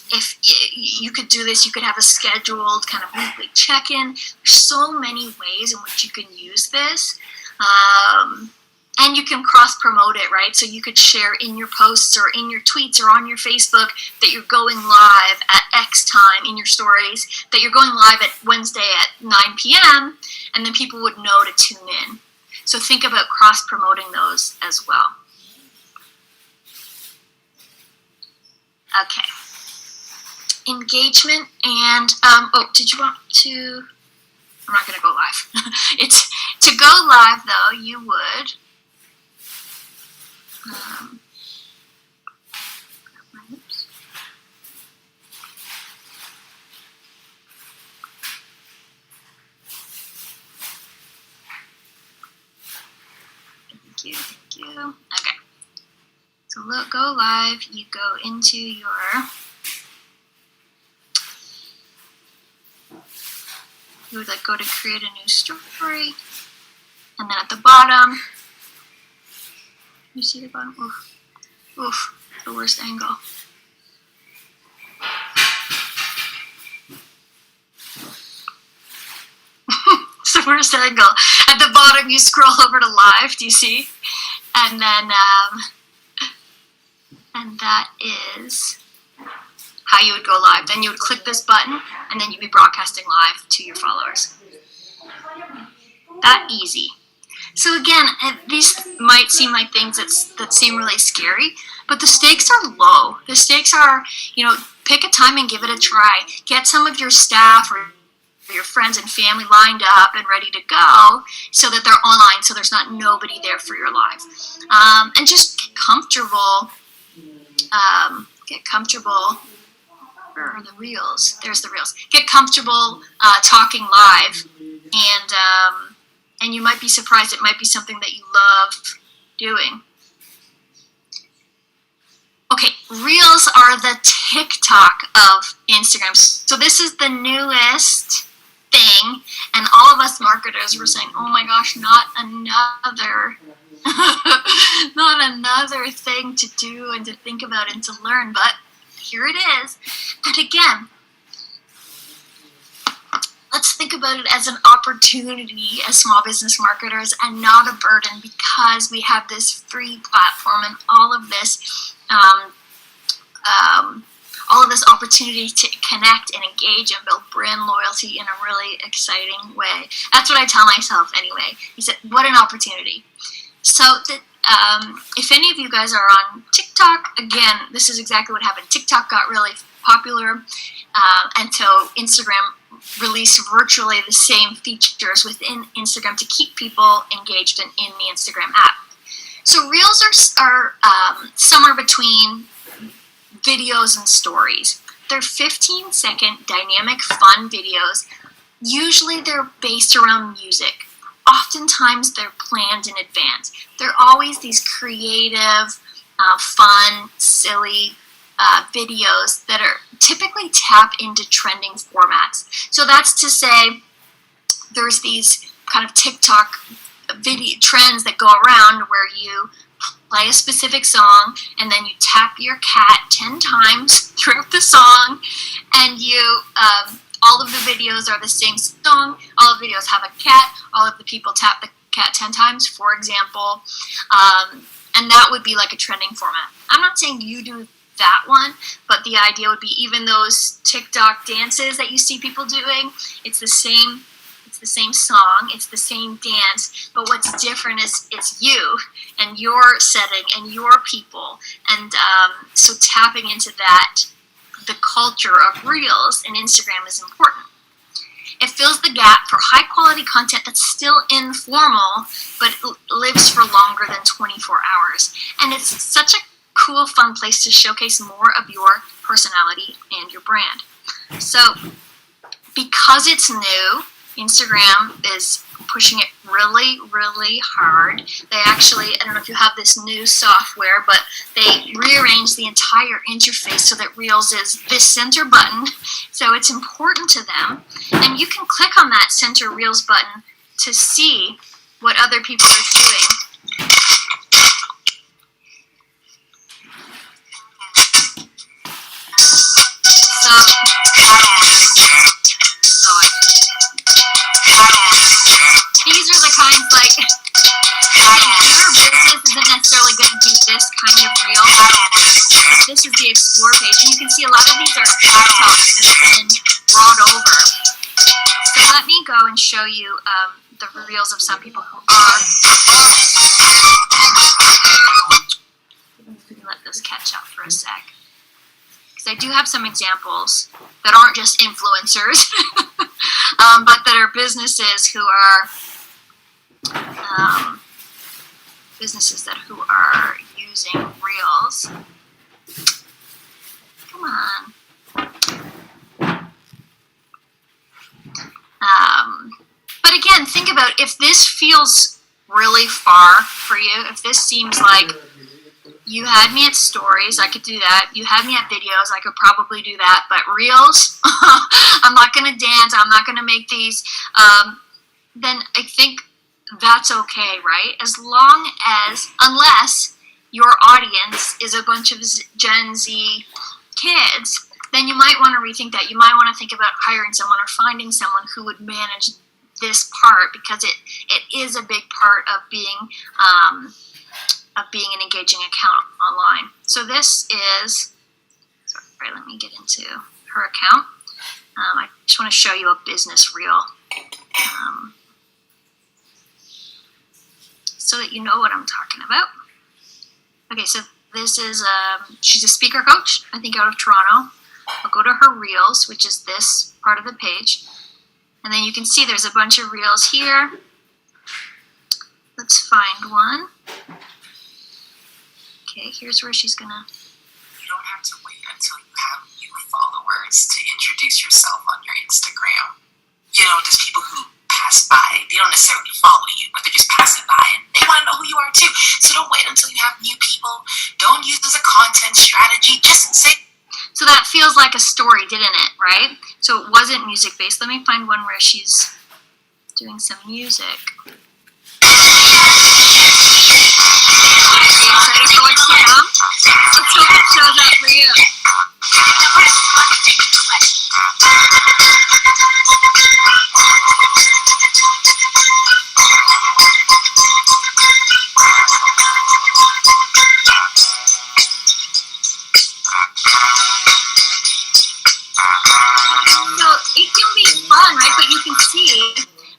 if you could do this, you could have a scheduled kind of weekly check-in. There's so many ways in which you can use this. And you can cross-promote it, right? So you could share in your posts or in your tweets or on your Facebook that you're going live at X time in your stories, that you're going live at Wednesday at 9 p.m., and then people would know to tune in. So think about cross-promoting those as well. Okay. Engagement and, did you want to, I'm not going to go live. It's, to go live though, you would, thank you. Okay. So go live, you go into your you would go to create a new story, and then at the bottom, you see the bottom? Oof, the worst angle. It's the worst angle. At the bottom, you scroll over to live, do you see? And then, and that is how you would go live. Then you would click this button, and then you'd be broadcasting live to your followers. That easy. So again, these might seem like things that seem really scary, but the stakes are low. The stakes are, pick a time and give it a try. Get some of your staff or your friends and family lined up and ready to go so that they're online, so there's not nobody there for your live. And just get comfortable. Where are the reels? There's the reels. Get comfortable talking live, and you might be surprised. It might be something that you love doing. Okay, reels are the TikTok of Instagram. So this is the newest thing, and all of us marketers were saying, "Oh my gosh, not another." Not another thing to do and to think about and to learn, but here it is. And again, let's think about it as an opportunity as small business marketers and not a burden, because we have this free platform and all of this all of this opportunity to connect and engage and build brand loyalty in a really exciting way. That's what I tell myself anyway. He said, what an opportunity. So if any of you guys are on TikTok, again, this is exactly what happened. TikTok got really popular until Instagram released virtually the same features within Instagram to keep people engaged in the Instagram app. So Reels are somewhere between videos and stories. They're 15-second dynamic fun videos. Usually they're based around music. Oftentimes they're planned in advance. They're always these creative, fun, silly videos that are typically tap into trending formats. So that's to say there's these kind of TikTok video trends that go around where you play a specific song and then you tap your cat 10 times throughout the song, and you all of the videos are the same song, all of the videos have a cat, all of the people tap the cat 10 times, for example, and that would be like a trending format. I'm not saying you do that one, but the idea would be even those TikTok dances that you see people doing, it's the same song, it's the same dance, but what's different is it's you and your setting and your people, and so tapping into that, the culture of Reels and Instagram is important. It fills the gap for high quality content that's still informal, but lives for longer than 24 hours. And it's such a cool, fun place to showcase more of your personality and your brand. So because it's new, Instagram is pushing it really, really hard. They actually, I don't know if you have this new software, but they rearranged the entire interface so that Reels is this center button. So it's important to them. And you can click on that center Reels button to see what other people are doing. These are the kinds, like, your business isn't necessarily going to do this kind of reel, but this is the explore page, and you can see a lot of these are TikToks that have been brought over. So let me go and show you the reels of some people who are. Let this catch up for a sec, because I do have some examples that aren't just influencers, but that are businesses who are using Reels. Come on. But again, think about if this feels really far for you, if this seems like you had me at stories, I could do that. You had me at videos, I could probably do that. But Reels, I'm not going to dance, I'm not going to make these. Then I think that's okay, right? As long as, unless your audience is a bunch of Gen Z kids, then you might want to rethink that. You might want to think about hiring someone or finding someone who would manage this part, because it is a big part of being an engaging account online. So this is, sorry, let me get into her account. I just want to show you a business reel. So that you know what I'm talking about. Okay, so this is, she's a speaker coach, I think out of Toronto. I'll go to her reels, which is this part of the page. And then you can see there's a bunch of reels here. Let's find one. Okay, here's where she's gonna. You don't have to wait until you have new followers to introduce yourself on your Instagram. You know, there's people who pass by. They don't necessarily follow you, but they're just passing by and they want to know who you are too. So don't wait until you have new people. Don't use this as a content strategy. Just say. So that feels like a story, didn't it? Right? So it wasn't music based. Let me find one where she's doing some music. Are you excited for what's to come? Let's hope it shows up for you.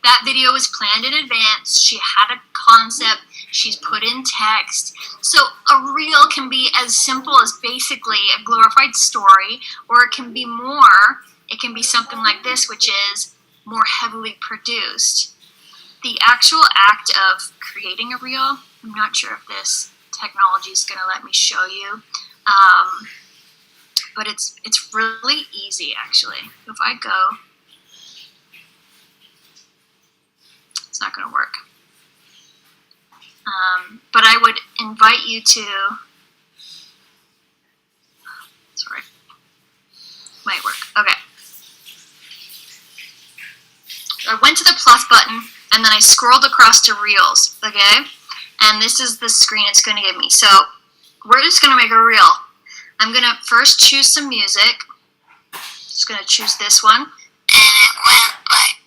that video was planned in advance. She had a concept. She's put in text. So a reel can be as simple as basically a glorified story, or it can be more. It can be something like this, which is more heavily produced. The actual act of creating a reel, I'm not sure if this technology is going to let me show you, but it's really easy, actually. If I go, it's not going to work. But I would invite you to, sorry, might work. Okay. I went to the plus button, and then I scrolled across to Reels, okay? And this is the screen it's going to give me. So we're just going to make a reel. I'm going to first choose some music. Just going to choose this one. And it went like...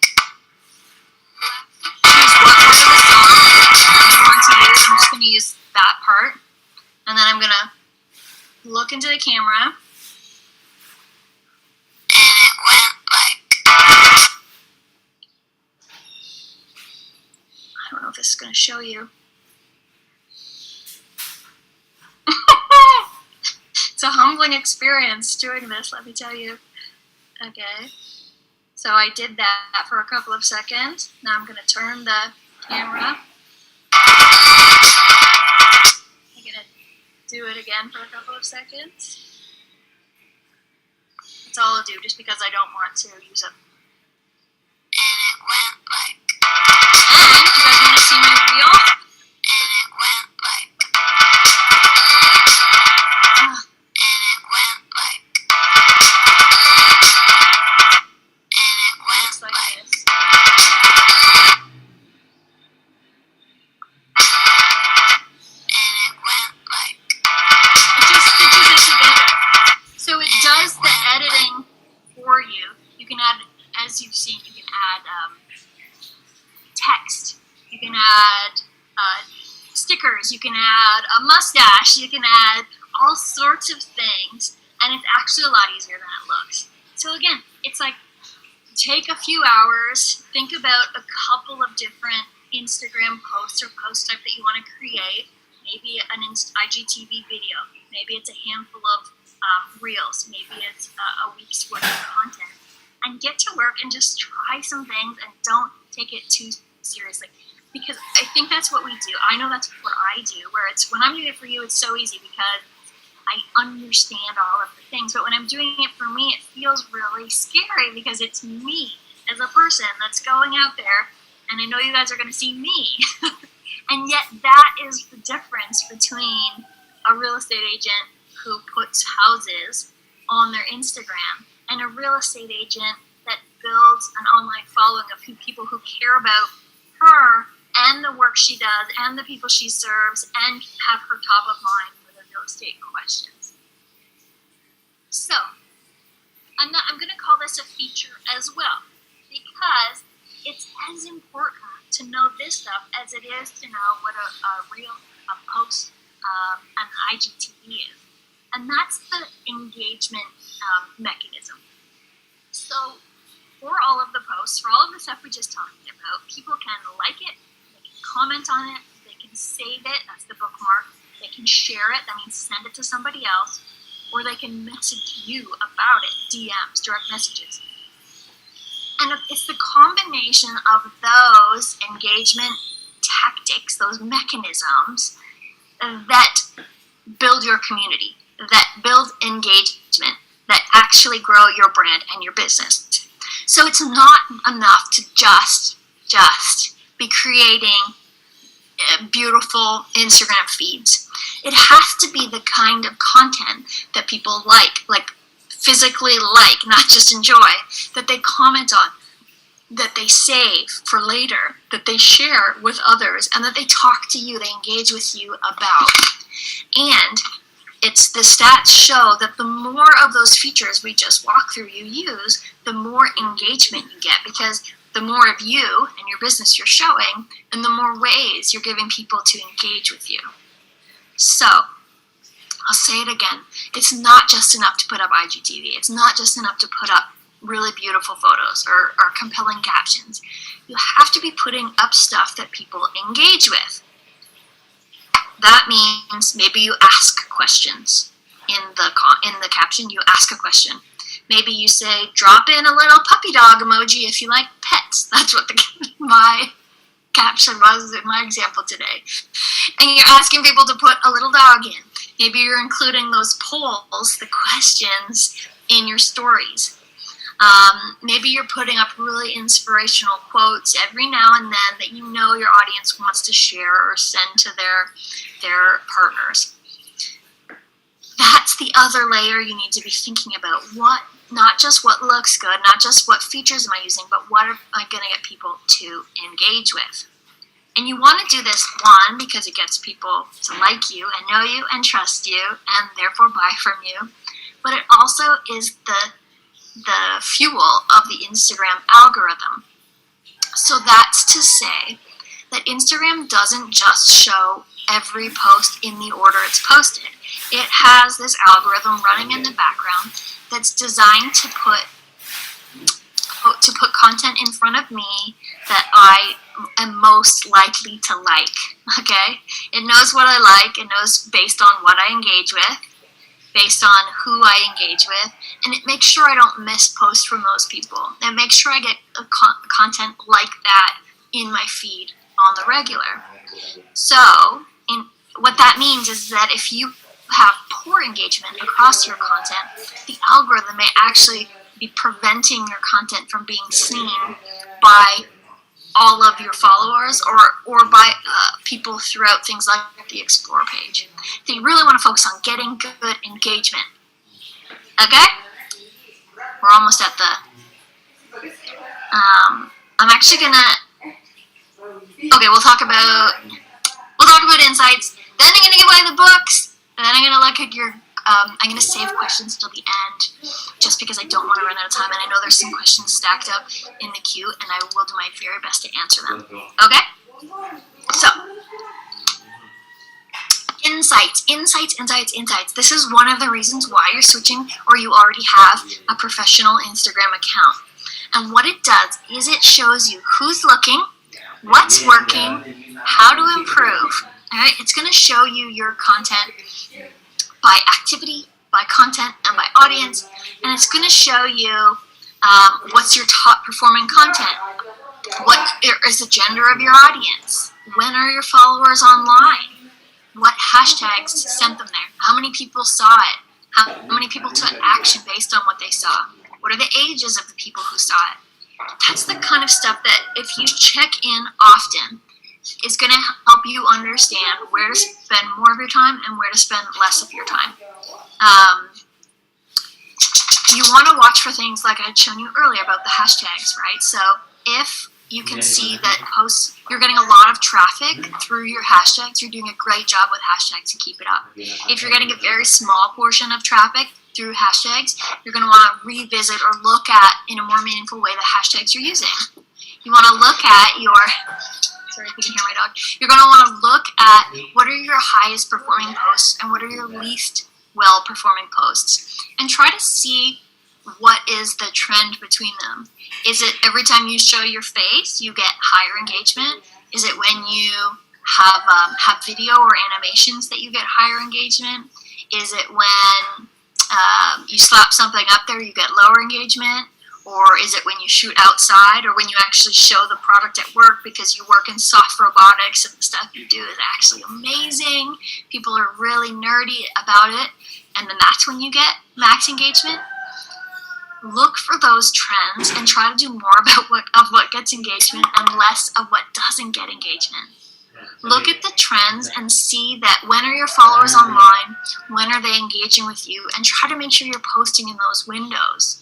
Choose what part of the song you want to use. I'm just going to use that part. And then I'm going to look into the camera. And it went like... I don't know if this is going to show you. It's a humbling experience doing this, let me tell you. Okay. So I did that for a couple of seconds. Now I'm going to turn the camera. I'm going to do it again for a couple of seconds. That's all I'll do, just because I don't want to use it. And it went like... And you guys want to see my reel? And it went like... And it went like... And it went like this. And it went like... It just stitches it together. So it does the editing for you. You can add, as you've seen, you can add text. You can add stickers. You can add a mustache. You can add all sorts of things. And it's actually a lot easier than it looks. So again, it's like, take a few hours, think about a couple of different Instagram posts or post type that you want to create. Maybe an IGTV video. Maybe it's a handful of reels. Maybe it's a week's worth of content. And get to work and just try some things and don't take it too seriously. Because I think that's what we do. I know that's what I do, where it's when I'm doing it for you, it's so easy because I understand all of the things. But when I'm doing it for me, it feels really scary because it's me as a person that's going out there, and I know you guys are going to see me. And yet that is the difference between a real estate agent who puts houses on their Instagram and a real estate agent that builds an online following of people who care about her and the work she does and the people she serves and have her top of mind for the real estate questions. So, I'm going to call this a feature as well, because it's as important to know this stuff as it is to know what a post, an IGTV is. And that's the engagement mechanism. So, for all of the posts, for all of the stuff we just talked about, people can like it, they can comment on it, they can save it, that's the bookmark, they can share it, that means send it to somebody else, or they can message you about it, DMs, direct messages. And it's the combination of those engagement tactics, those mechanisms, that build your community, that build engagement, that actually grow your brand and your business. So it's not enough to just be creating beautiful Instagram feeds. It has to be the kind of content that people like physically like, not just enjoy, that they comment on, that they save for later, that they share with others, and that they talk to you, they engage with you about. And it's the stats show that the more of those features we just walk through you use, the more engagement you get, because the more of you and your business you're showing, and the more ways you're giving people to engage with you. So, I'll say it again. It's not just enough to put up IGTV. It's not just enough to put up really beautiful photos or compelling captions. You have to be putting up stuff that people engage with. That means maybe you ask questions in the caption. You ask a question. Maybe you say, drop in a little puppy dog emoji if you like pets. That's what my caption was in my example today. And you're asking people to put a little dog in. Maybe you're including those polls, the questions, in your stories. Maybe you're putting up really inspirational quotes every now and then that you know your audience wants to share or send to their partners. That's the other layer you need to be thinking about. Not just what looks good, not just what features am I using, but what am I going to get people to engage with. And you want to do this, one, because it gets people to like you and know you and trust you and therefore buy from you. But it also is the fuel of the Instagram algorithm. So that's to say that Instagram doesn't just show every post in the order it's posted. It has this algorithm running in the background that's designed to put content in front of me that I am most likely to like, okay? It knows what I like, it knows based on what I engage with, based on who I engage with, and it makes sure I don't miss posts from those people. It makes sure I get content like that in my feed on the regular. So, what that means is that if you have poor engagement across your content, the algorithm may actually be preventing your content from being seen by all of your followers or by people throughout things like the Explore page. So you really want to focus on getting good engagement. Okay? We're almost at the... I'm actually gonna... Okay, we'll talk about insights. Then I'm gonna give away the books. And then I'm gonna look at your... I'm going to save questions till the end, just because I don't want to run out of time, and I know there's some questions stacked up in the queue, and I will do my very best to answer them. Okay? So, insights. This is one of the reasons why you're switching, or you already have a professional Instagram account. And what it does is it shows you who's looking, what's working, how to improve. All right? It's going to show you your content by activity, by content, and by audience, and it's going to show you what's your top performing content, what is the gender of your audience, when are your followers online, what hashtags sent them there, how many people saw it, how many people took action based on what they saw, what are the ages of the people who saw it. That's the kind of stuff that if you check in often, is going to help you understand where to spend more of your time and where to spend less of your time. You want to watch for things like I had shown you earlier about the hashtags, right? So if you can see that posts, you're getting a lot of traffic through your hashtags, you're doing a great job with hashtags to keep it up. If you're getting a very small portion of traffic through hashtags, you're going to want to revisit or look at, in a more meaningful way, the hashtags you're using. You want to look at your... Sorry if you can hear my dog. You're going to want to look at what are your highest performing posts and what are your least well performing posts, and try to see what is the trend between them. Is it every time you show your face you get higher engagement? Is it when you have video or animations that you get higher engagement? Is it when you slap something up there you get lower engagement? Or is it when you shoot outside, or when you actually show the product at work because you work in soft robotics and the stuff you do is actually amazing, people are really nerdy about it, and then that's when you get max engagement? Look for those trends and try to do more about what gets engagement and less of what doesn't get engagement. Look at the trends and see that when are your followers online, when are they engaging with you, and try to make sure you're posting in those windows.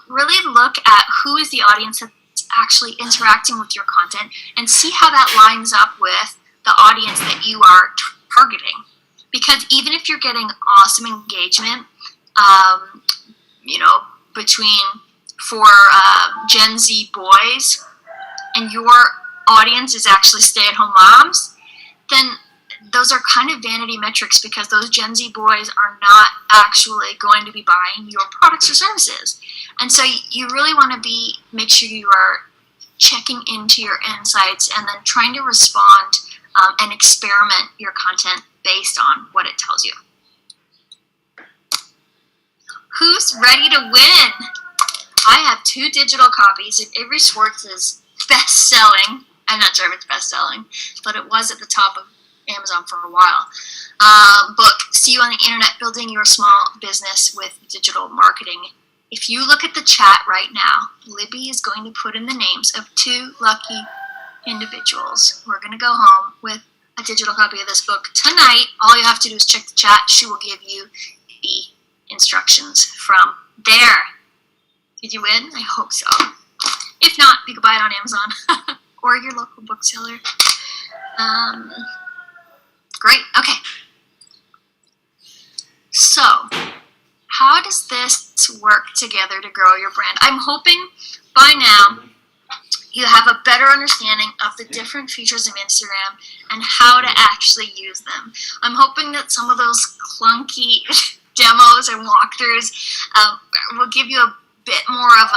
Really look at who is the audience that's actually interacting with your content and see how that lines up with the audience that you are targeting. Because even if you're getting awesome engagement, for Gen Z boys, and your audience is actually stay-at-home moms, then those are kind of vanity metrics because those Gen Z boys are not actually going to be buying your products or services. And so you really want to make sure you are checking into your insights and then trying to respond and experiment your content based on what it tells you. Who's ready to win? I have 2 digital copies of Avery Schwartz's best-selling, I'm not sure if it's best-selling, but it was at the top of Amazon for a while, book, See You on the Internet, Building Your Small Business with Digital Marketing. If you look at the chat right now, Libby is going to put in the names of 2 lucky individuals. We're going to go home with a digital copy of this book tonight. All you have to do is check the chat. She will give you the instructions from there. Did you win? I hope so. If not, you can buy it on Amazon or your local bookseller. Great. Okay. So, how does this work together to grow your brand? I'm hoping by now you have a better understanding of the different features of Instagram and how to actually use them. I'm hoping that some of those clunky demos and walkthroughs will give you a bit more of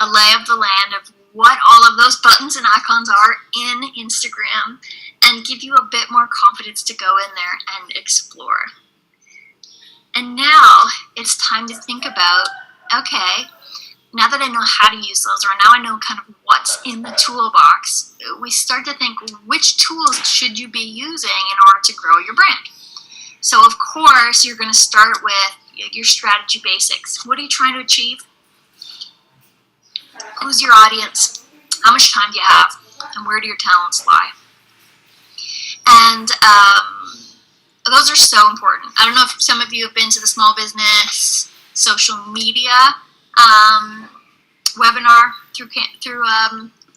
a lay of the land of what all of those buttons and icons are in Instagram and give you a bit more confidence to go in there and explore. And now it's time to think about, okay, now that I know how to use those, or now I know kind of what's in the toolbox, we start to think, which tools should you be using in order to grow your brand? So of course, you're going to start with your strategy basics. What are you trying to achieve? Who's your audience? How much time do you have? And where do your talents lie? And those are so important. I don't know if some of you have been to the small business social media webinar through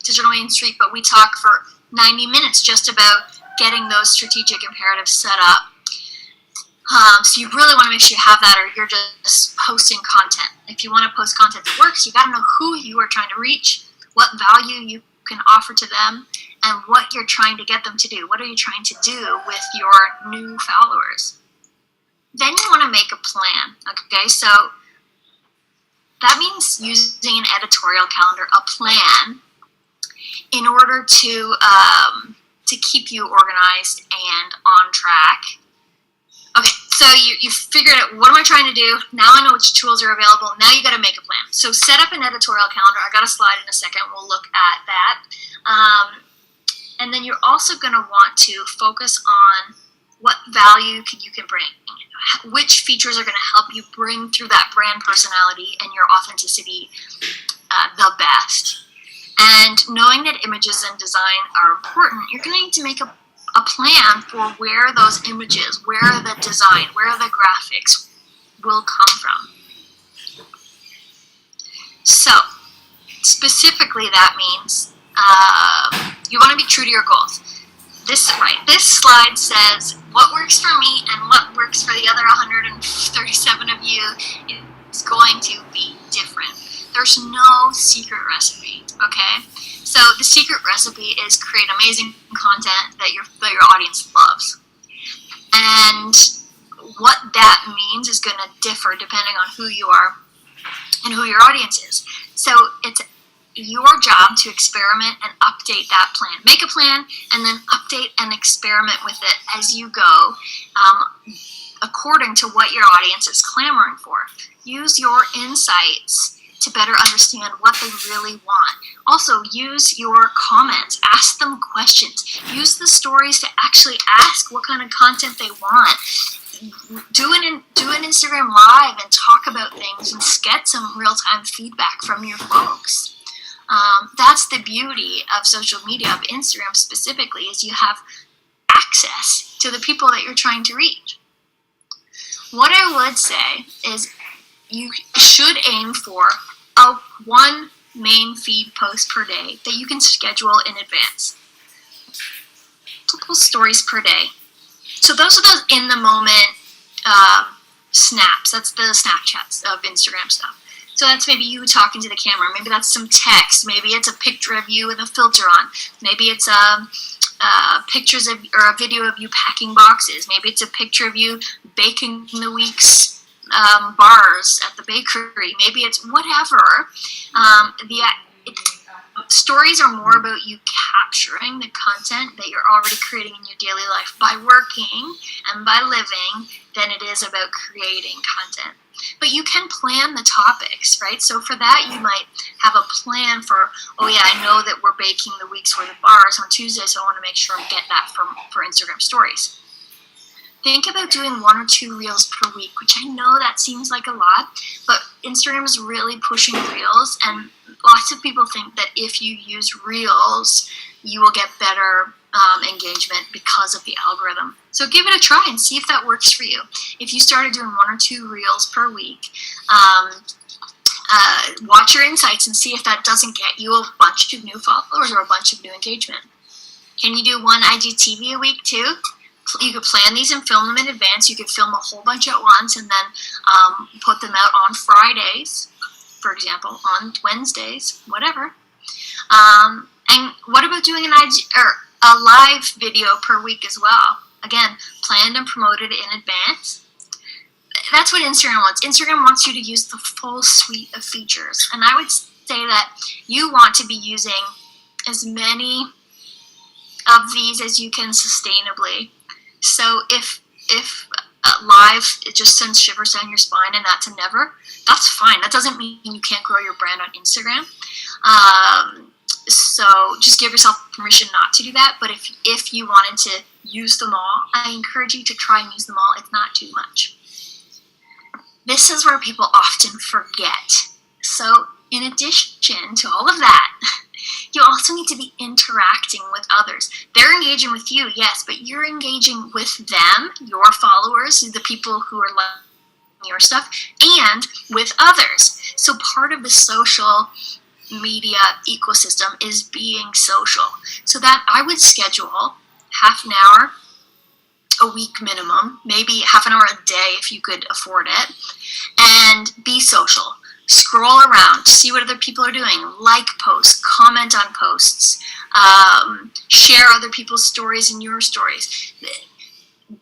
Digital Main Street, but we talk for 90 minutes just about getting those strategic imperatives set up. So you really want to make sure you have that, or you're just posting content. If you want to post content that works, you got to know who you are trying to reach, what value you can offer to them, and what you're trying to get them to do. What are you trying to do with your new followers? Then you want to make a plan. Okay, so that means using an editorial calendar, a plan, in order to keep you organized and on track. Okay, so you figured out, what am I trying to do? Now I know which tools are available. Now you got to make a plan. So set up an editorial calendar. I got a slide in a second. We'll look at that. And then you're also going to want to focus on what value you can bring. Which features are going to help you bring through that brand personality and your authenticity the best. And knowing that images and design are important, you're going to need to make a plan for where those images, where the design, where the graphics will come from. So, specifically that means you want to be true to your goals. This slide says what works for me and what works for the other 137 of you is going to be different. There's no secret recipe, okay? So the secret recipe is create amazing content that your audience loves. And what that means is going to differ depending on who you are and who your audience is. So it's your job to experiment and update that plan. Make a plan and then update and experiment with it as you go, according to what your audience is clamoring for. Use your insights to better understand what they really want. Also, use your comments. Ask them questions. Use the stories to actually ask what kind of content they want. Do an Instagram Live and talk about things and get some real-time feedback from your folks. That's the beauty of social media, of Instagram specifically, is you have access to the people that you're trying to reach. What I would say is you should aim for one main feed post per day that you can schedule in advance. Multiple stories per day. So those are those in the moment snaps. That's the Snapchats of Instagram stuff. So that's maybe you talking to the camera. Maybe that's some text. Maybe it's a picture of you with a filter on. Maybe it's pictures of, or a video of you packing boxes. Maybe it's a picture of you baking the week's bars at the bakery. Maybe it's whatever. Stories are more about you capturing the content that you're already creating in your daily life by working and by living than it is about creating content. But you can plan the topics, right? So for that, you might have a plan for, oh yeah, I know that we're baking the week's worth of bars on Tuesday, so I want to make sure I get that for Instagram stories. Think about doing 1 or 2 reels per week, which I know that seems like a lot, but Instagram is really pushing reels, and lots of people think that if you use reels, you will get better engagement because of the algorithm. So give it a try and see if that works for you. If you started doing 1 or 2 reels per week, watch your insights and see if that doesn't get you a bunch of new followers or a bunch of new engagement. Can you do 1 IGTV a week too? You could plan these and film them in advance. You could film a whole bunch at once and then put them out on Fridays, for example, on Wednesdays, whatever. And what about doing a live video per week as well? Again, planned and promoted in advance. That's what Instagram wants. Instagram wants you to use the full suite of features. And I would say that you want to be using as many of these as you can sustainably. So if live, it just sends shivers down your spine and that's a never, that's fine. That doesn't mean you can't grow your brand on Instagram. So just give yourself permission not to do that. But if you wanted to use them all, I encourage you to try and use them all. It's not too much. This is where people often forget. So in addition to all of that, you also need to be interacting with others. They're engaging with you, yes, but you're engaging with them, your followers, the people who are liking your stuff, and with others. So part of the social media ecosystem is being social. So that I would schedule half an hour a week minimum, maybe half an hour a day if you could afford it, and be social. Scroll around, see what other people are doing, like posts, comment on posts, share other people's stories and your stories.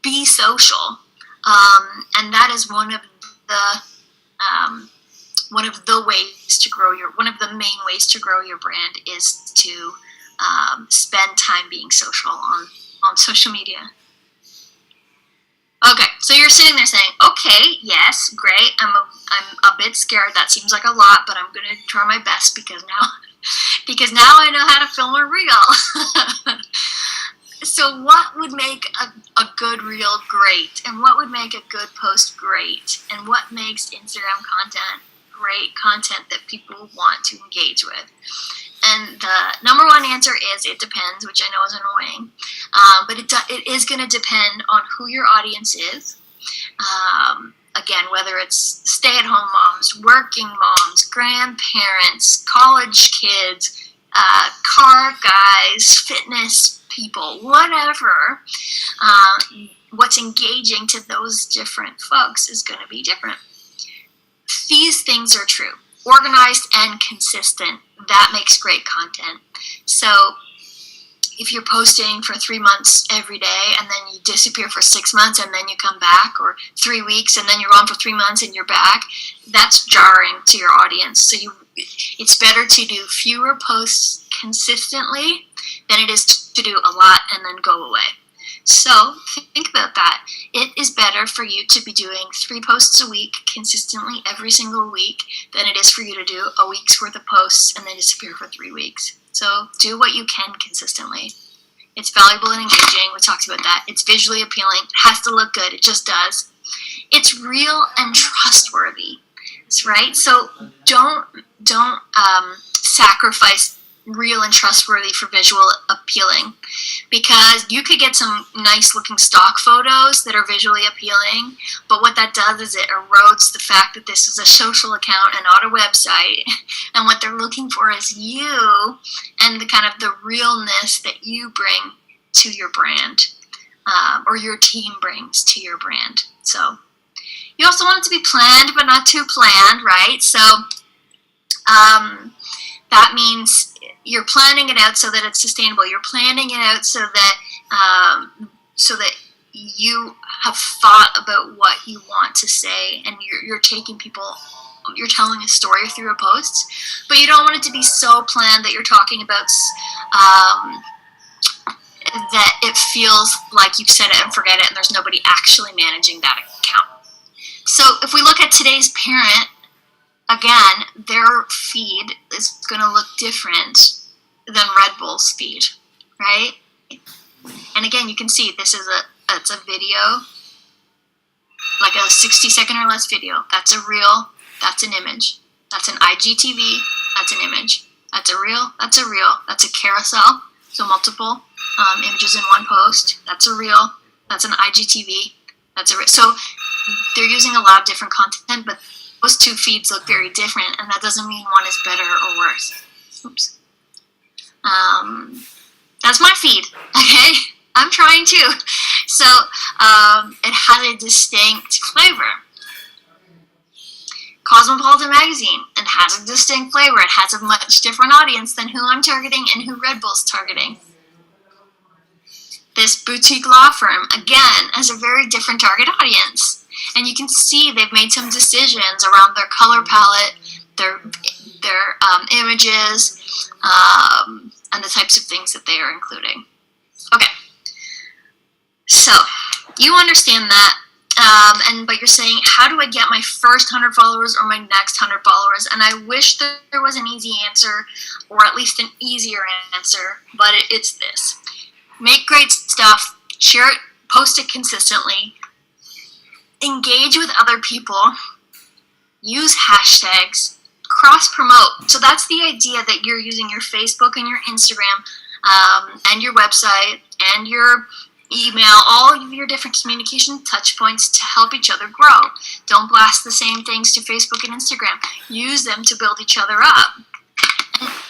Be social, and that is one of the main ways to grow your brand is to spend time being social on social media. Okay, so you're sitting there saying, okay, yes, great, I'm a bit scared, that seems like a lot, but I'm going to try my best because now I know how to film a reel. So what would make a good reel great? And what would make a good post great? And what makes Instagram content great content that people want to engage with? And the number one answer is it depends, which I know is annoying. But it is going to depend on who your audience is. Again, whether it's stay-at-home moms, working moms, grandparents, college kids, car guys, fitness people, whatever, what's engaging to those different folks is going to be different. These things are true. Organized and consistent, that makes great content. So if you're posting for 3 months every day and then you disappear for 6 months and then you come back, or 3 weeks and then you're on for 3 months and you're back, that's jarring to your audience. So it's better to do fewer posts consistently than it is to do a lot and then go away. So think about that. It is better for you to be doing 3 posts a week consistently every single week than it is for you to do a week's worth of posts and then disappear for 3 weeks. So do what you can consistently. It's valuable and engaging. We talked about that. It's visually appealing. It has to look good. It just does. It's real and trustworthy, right? So don't sacrifice real and trustworthy for visual appealing, because you could get some nice looking stock photos that are visually appealing, but what that does is it erodes the fact that this is a social account and not a website, and what they're looking for is you and the kind of the realness that you bring to your brand, or your team brings to your brand. So you also want it to be planned but not too planned, right? So that means you're planning it out so that it's sustainable. You're planning it out so that you have thought about what you want to say, and you're taking people, you're telling a story through a post, but you don't want it to be so planned that you're talking about that it feels like you've said it and forget it, and there's nobody actually managing that account. So if we look at today's parent, again, their feed is going to look different than Red Bull's feed, right? And again, you can see it's a video, like a 60-second or less video. That's a reel. That's an image. That's an IGTV. That's an image. That's a reel. That's a reel. That's a carousel. So multiple images in one post. That's a reel. That's an IGTV. That's a reel. So they're using a lot of different content, but those two feeds look very different, and that doesn't mean one is better or worse. Oops. That's my feed, okay? I'm trying to. So it has a distinct flavor. Cosmopolitan Magazine, it has a distinct flavor. It has a much different audience than who I'm targeting and who Red Bull's targeting. This boutique law firm, again, has a very different target audience. And you can see they've made some decisions around their color palette, their images, and the types of things that they are including. Okay, so you understand that, but you're saying, how do I get my first 100 followers or my next 100 followers? And I wish that there was an easy answer, or at least an easier answer, but it's this. Make great stuff, share it, post it consistently, engage with other people, use hashtags, cross-promote. So that's the idea, that you're using your Facebook and your Instagram and your website and your email, all of your different communication touch points to help each other grow. Don't blast the same things to Facebook and Instagram. Use them to build each other up.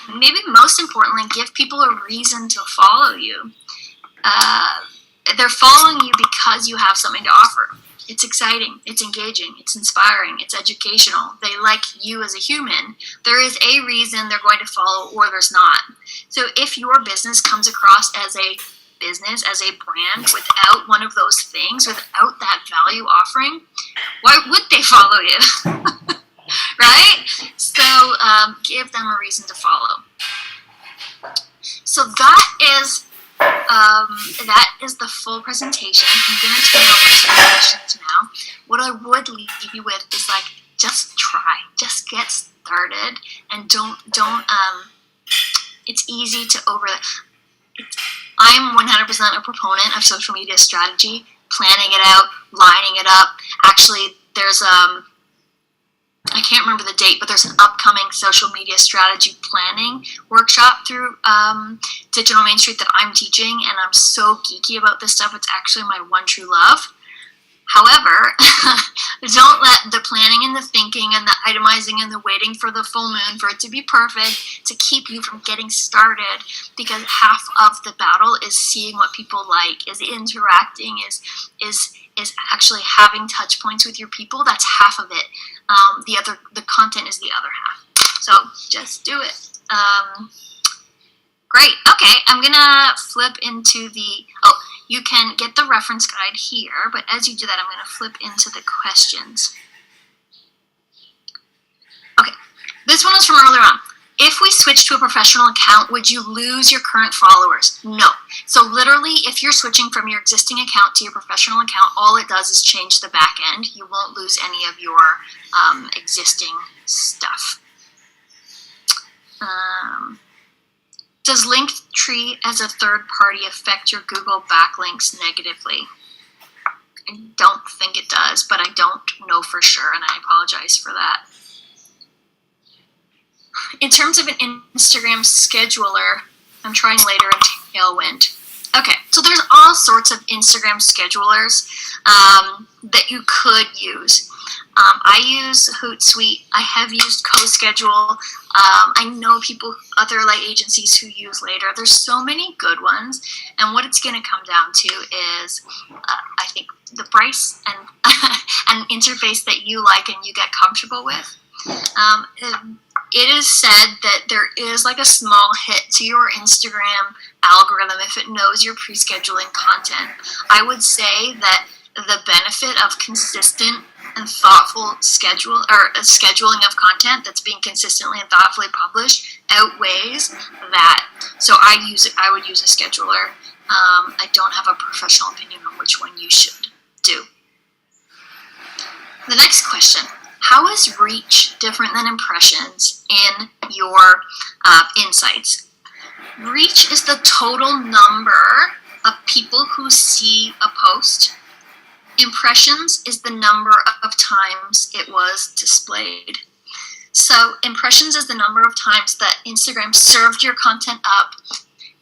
And maybe most importantly, give people a reason to follow you. They're following you because you have something to offer. It's exciting, it's engaging, it's inspiring, it's educational. They like you as a human. There is a reason they're going to follow, or there's not. So if your business comes across as a business, as a brand, without one of those things, without that value offering, why would they follow you? Right? So give them a reason to follow. So that is the full presentation. I'm going to turn over to the questions now. What I would leave you with is, like, just try, just get started, and don't. It's easy to I'm 100% a proponent of social media strategy, planning it out, lining it up. Actually, there's I can't remember the date, but there's an upcoming social media strategy planning workshop through Digital Main Street that I'm teaching, and I'm so geeky about this stuff. It's actually my one true love. However, don't let the planning and the thinking and the itemizing and the waiting for the full moon for it to be perfect to keep you from getting started, because half of the battle is seeing what people like, is interacting, is actually having touch points with your people. That's half of it. The content is the other half. So just do it. Great. Okay, I'm gonna flip into you can get the reference guide here, but as you do that, I'm gonna flip into the questions. Okay, this one is from earlier on. If we switch to a professional account, would you lose your current followers? No. So literally, if you're switching from your existing account to your professional account, all it does is change the back end. You won't lose any of your existing stuff. Does Linktree as a third party affect your Google backlinks negatively? I don't think it does, but I don't know for sure, and I apologize for that. In terms of an Instagram scheduler, I'm trying later in Tailwind. Okay, so there's all sorts of Instagram schedulers that you could use. I use Hootsuite. I have used CoSchedule. I know other agencies who use Later. There's so many good ones, and what it's going to come down to is, I think, the price and an interface that you like and you get comfortable with. it is said that there is like a small hit to your Instagram algorithm if it knows you're pre-scheduling content. I would say that the benefit of consistent and thoughtful scheduling of content that's being consistently and thoughtfully published outweighs that. So I would use a scheduler. I don't have a professional opinion on which one you should do. The next question: how is reach different than impressions in your insights? Reach is the total number of people who see a post. Impressions is the number of times it was displayed. So impressions is the number of times that Instagram served your content up,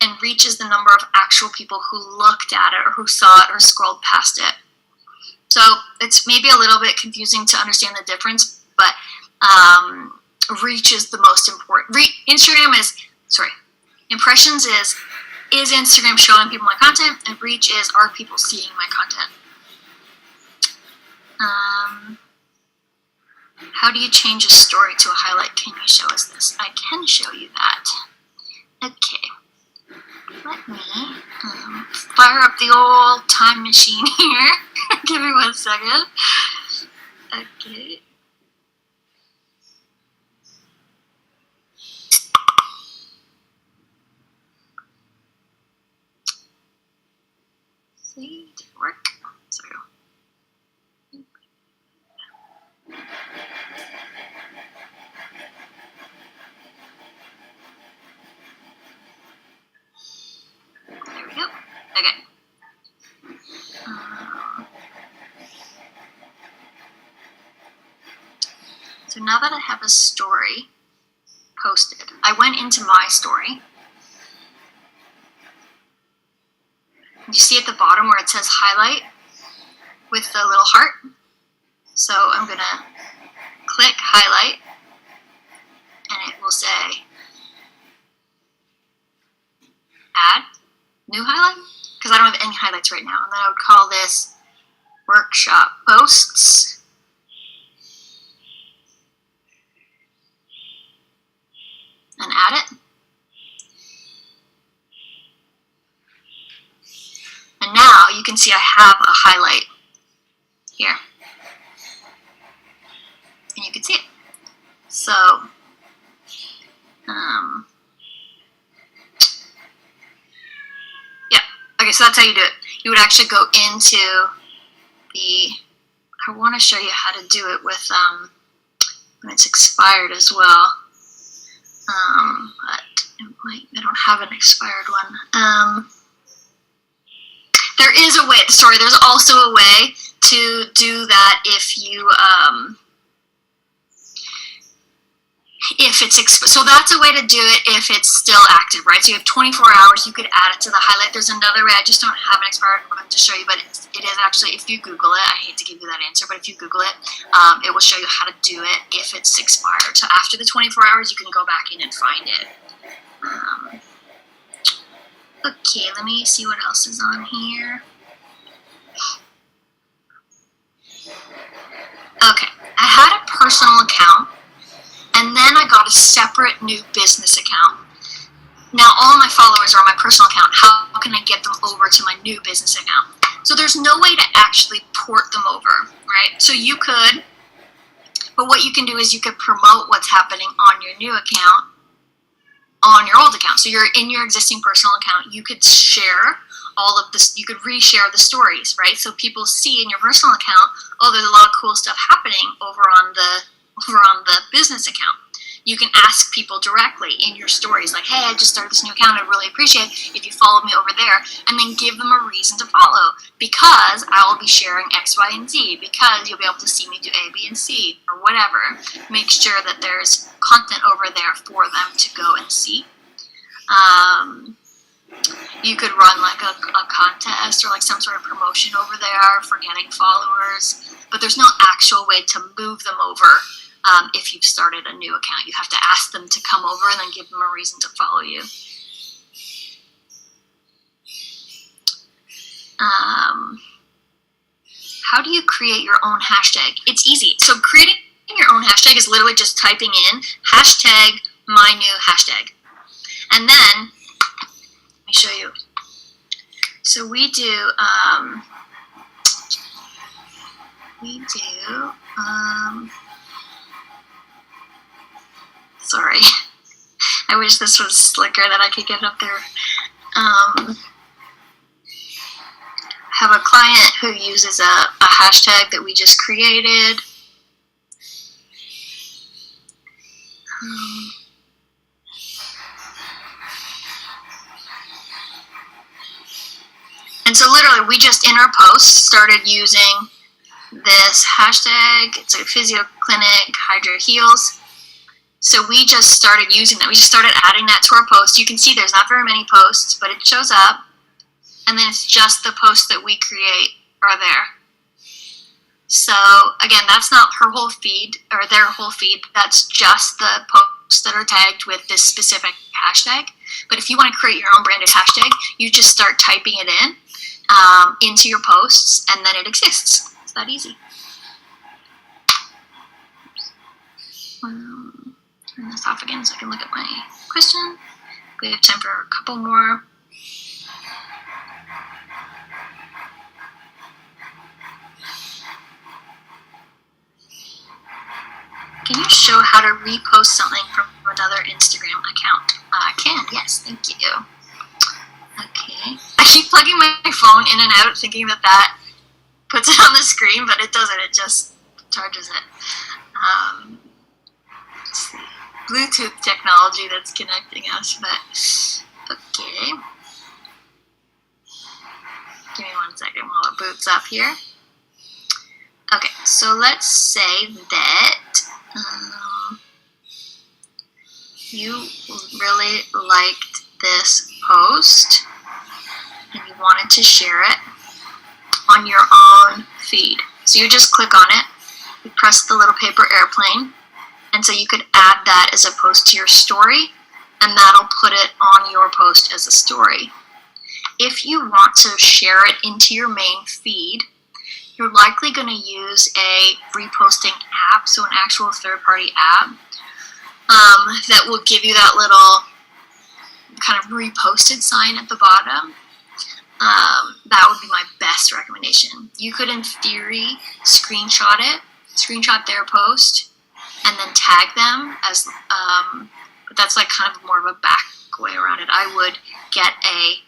and reach is the number of actual people who looked at it or who saw it or scrolled past it. So it's maybe a little bit confusing to understand the difference, but reach is the most important. Impressions is Instagram showing people my content, and reach is, are people seeing my content? How do you change a story to a highlight? Can you show us this? I can show you that. Okay. Let me fire up the old time machine here. Give me 1 second. Okay. See, it didn't work. Sorry. There we go. Okay. So now that I have a story posted, I went into my story. You see at the bottom where it says highlight with the little heart? So I'm going to click highlight, and it will say add new highlight, because I don't have any highlights right now. And then I would call this workshop posts. And add it. And now you can see I have a highlight here. And you can see it. So, yeah. Okay, so that's how you do it. You would actually go into I want to show you how to do it with, when it's expired as well. But I don't have an expired one. There is a way, there's also a way to do that if you, so that's a way to do it if it's still active, right? So you have 24 hours, you could add it to the highlight. There's another way, I just don't have an expired one to show you, but it is actually, if you Google it, I hate to give you that answer, but if you Google it, it will show you how to do it if it's expired. So after the 24 hours, you can go back in and find it. Okay, let me see what else is on here. Okay, I had a personal account, and then I got a separate new business account. Now all my followers are on my personal account. How can I get them over to my new business account? So there's no way to actually port them over, right? So you could, but what you can do is you could promote what's happening on your new account on your old account. So you're in your existing personal account, you could share all of this, you could reshare the stories, right? So people see in your personal account, oh, there's a lot of cool stuff happening over on the business account. You can ask people directly in your stories, like, hey, I just started this new account, I'd really appreciate if you followed me over there, and then give them a reason to follow, because I will be sharing X, Y, and Z, because you'll be able to see me do A, B, and C, or whatever. Make sure that there's content over there for them to go and see. You could run like a contest or like some sort of promotion over there for getting followers, but there's no actual way to move them over. If you've started a new account, you have to ask them to come over and then give them a reason to follow you. How do you create your own hashtag? It's easy. So creating your own hashtag is literally just typing in hashtag my new hashtag. And then, let me show you. So we do, sorry. I wish this was slicker that I could get up there. Have a client who uses a hashtag that we just created. And so literally we just in our posts started using this hashtag. It's a physio clinic, Hydra Heals. So we just started using that. We just started adding that to our post. You can see there's not very many posts, but it shows up. And then it's just the posts that we create are there. So again, that's not her whole feed or their whole feed. That's just the posts that are tagged with this specific hashtag. But if you want to create your own branded hashtag, you just start typing it in into your posts, and then it exists. It's that easy. Turn this off again so I can look at my question. We have time for a couple more. Can you show how to repost something from another Instagram account? I can, yes, thank you. Okay. I keep plugging my phone in and out thinking that puts it on the screen, but it doesn't. It just charges it. Let's see. Bluetooth technology that's connecting us, but okay. Give me 1 second while it boots up here. Okay, so let's say that you really liked this post and you wanted to share it on your own feed. So you just click on it, you press the little paper airplane, and so you could add that as a post to your story, and that'll put it on your post as a story. If you want to share it into your main feed, you're likely going to use a reposting app, so an actual third-party app that will give you that little kind of reposted sign at the bottom. That would be my best recommendation. You could, in theory, screenshot their post, and then tag them as, but that's like kind of more of a back way around it. I would get a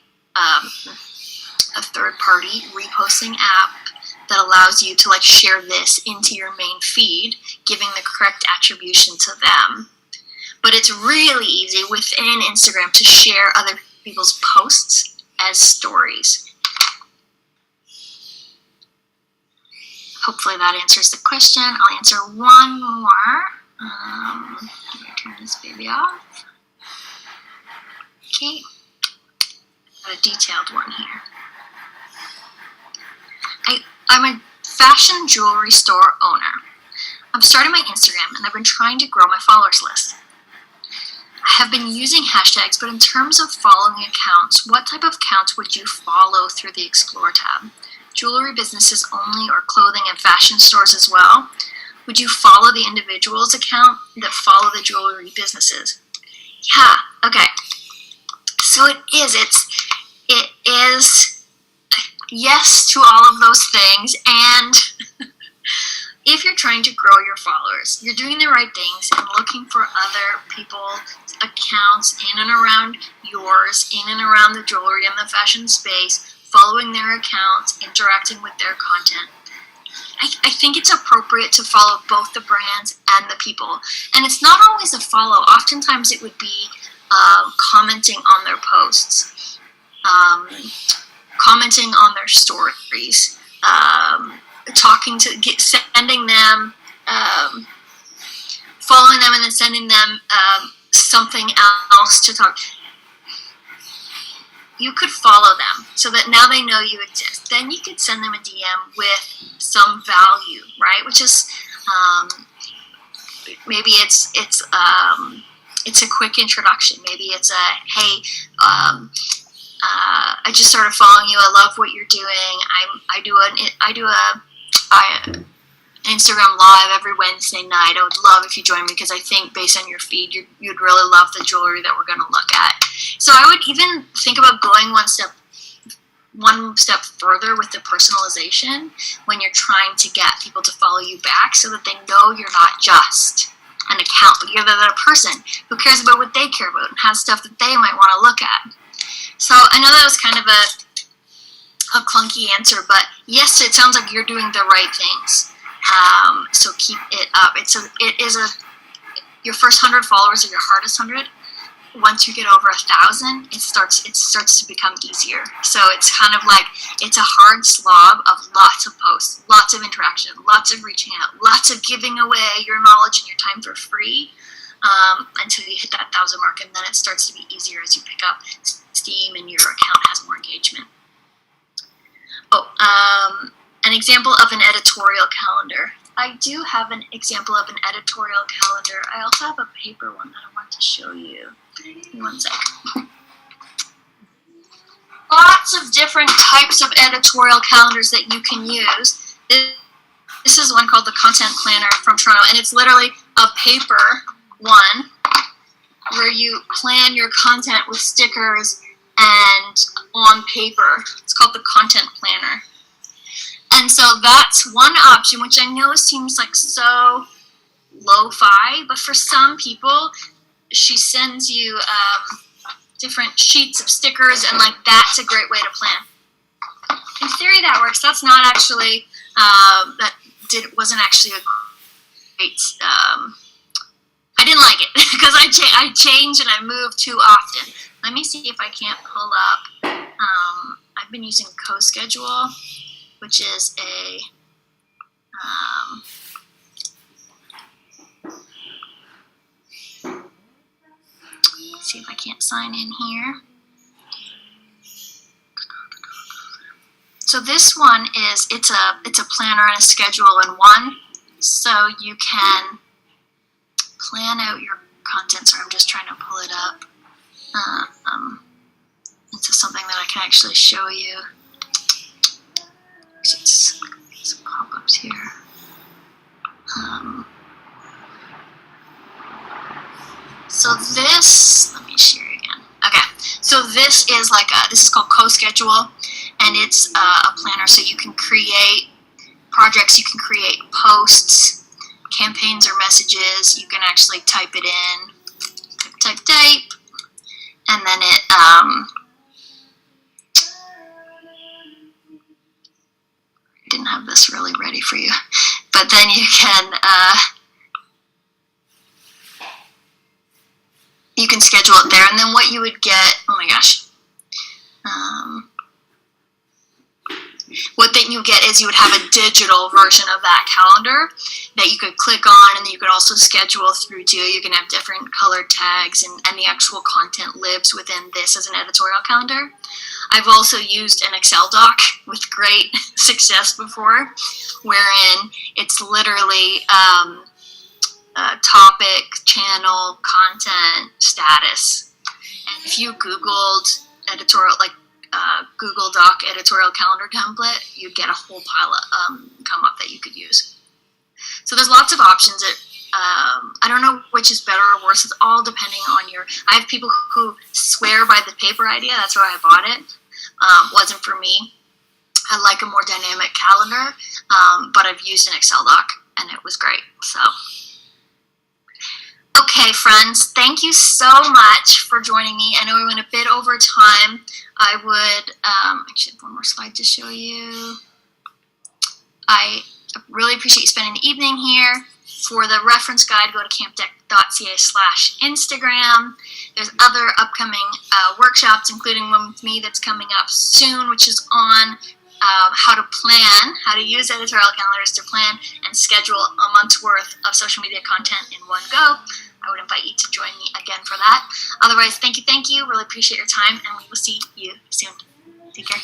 third-party reposting app that allows you to like share this into your main feed, giving the correct attribution to them. But it's really easy within Instagram to share other people's posts as stories. Hopefully that answers the question. I'll answer one more. Let me turn this baby off. Okay. Got a detailed one here. I'm a fashion jewelry store owner. I'm starting my Instagram and I've been trying to grow my followers list. I have been using hashtags, but in terms of following accounts, what type of accounts would you follow through the Explore tab? Jewelry businesses only, or clothing and fashion stores as well? Would you follow the individual's account that follow the jewelry businesses? Yeah, okay. So it is yes to all of those things, and if you're trying to grow your followers, you're doing the right things and looking for other people's accounts in and around yours, in and around the jewelry and the fashion space, following their accounts, interacting with their content. I think it's appropriate to follow both the brands and the people. And it's not always a follow. Oftentimes it would be commenting on their posts, commenting on their stories, sending them, following them, and then sending them something else to talk. You could follow them so that now they know you exist. Then you could send them a DM with some value, right? Which is maybe it's a quick introduction. Maybe it's a hey. I just started following you. I love what you're doing. Instagram Live every Wednesday night. I would love if you join me, because I think based on your feed, you'd really love the jewelry that we're going to look at. So I would even think about going one step further with the personalization when you're trying to get people to follow you back, so that they know you're not just an account, but you're the person who cares about what they care about and has stuff that they might want to look at. So I know that was kind of a clunky answer, but yes, it sounds like you're doing the right things. So keep it up. Your first 100 followers are your hardest 100. Once you get over 1,000, it starts to become easier. So it's kind of like, it's a hard slog of lots of posts, lots of interaction, lots of reaching out, lots of giving away your knowledge and your time for free, until you hit that 1,000 mark, and then it starts to be easier as you pick up steam and your account has more engagement. An example of an editorial calendar. I do have an example of an editorial calendar. I also have a paper one that I want to show you. Give me one sec. Lots of different types of editorial calendars that you can use. This is one called the Content Planner from Toronto, and it's literally a paper one where you plan your content with stickers and on paper. It's called the Content Planner. And so that's one option, which I know seems like so lo-fi, but for some people, she sends you different sheets of stickers, and like that's a great way to plan. In theory, that works. That's not actually wasn't actually a great. I didn't like it because I change and I move too often. Let me see if I can't pull up. I've been using CoSchedule, which is a let's see if I can't sign in here. So this one is it's a planner and a schedule in one, so you can plan out your content. So I'm just trying to pull it up. It's something that I can actually show you. It's some pop-ups here. So this, let me share again. Okay, so this is this is called CoSchedule, and it's a planner. So you can create projects, you can create posts, campaigns or messages. You can actually type it in, type, and then it didn't have this really ready for you, but then you can schedule it there, and then what you would get, oh my gosh, what then you get is you would have a digital version of that calendar that you could click on, and then you could also schedule through too. You can have different colored tags, and the actual content lives within this as an editorial calendar. I've also used an Excel doc with great success before, wherein it's literally topic, channel, content, status. And if you Googled editorial, Google Doc editorial calendar template, you'd get a whole pile of come up that you could use. So there's lots of options. I don't know which is better or worse. It's all depending on I have people who swear by the paper idea. That's why I bought it. Wasn't for me. I like a more dynamic calendar, but I've used an Excel doc, and it was great. So, okay, friends, thank you so much for joining me. I know we went a bit over time. I would actually have one more slide to show you. I really appreciate you spending the evening here. For the reference guide, go to campdeck.ca/Instagram. There's other upcoming workshops, including one with me that's coming up soon, which is on how to use editorial calendars to plan and schedule a month's worth of social media content in one go. I would invite you to join me again for that. Otherwise, thank you. Really appreciate your time, and we will see you soon. Take care.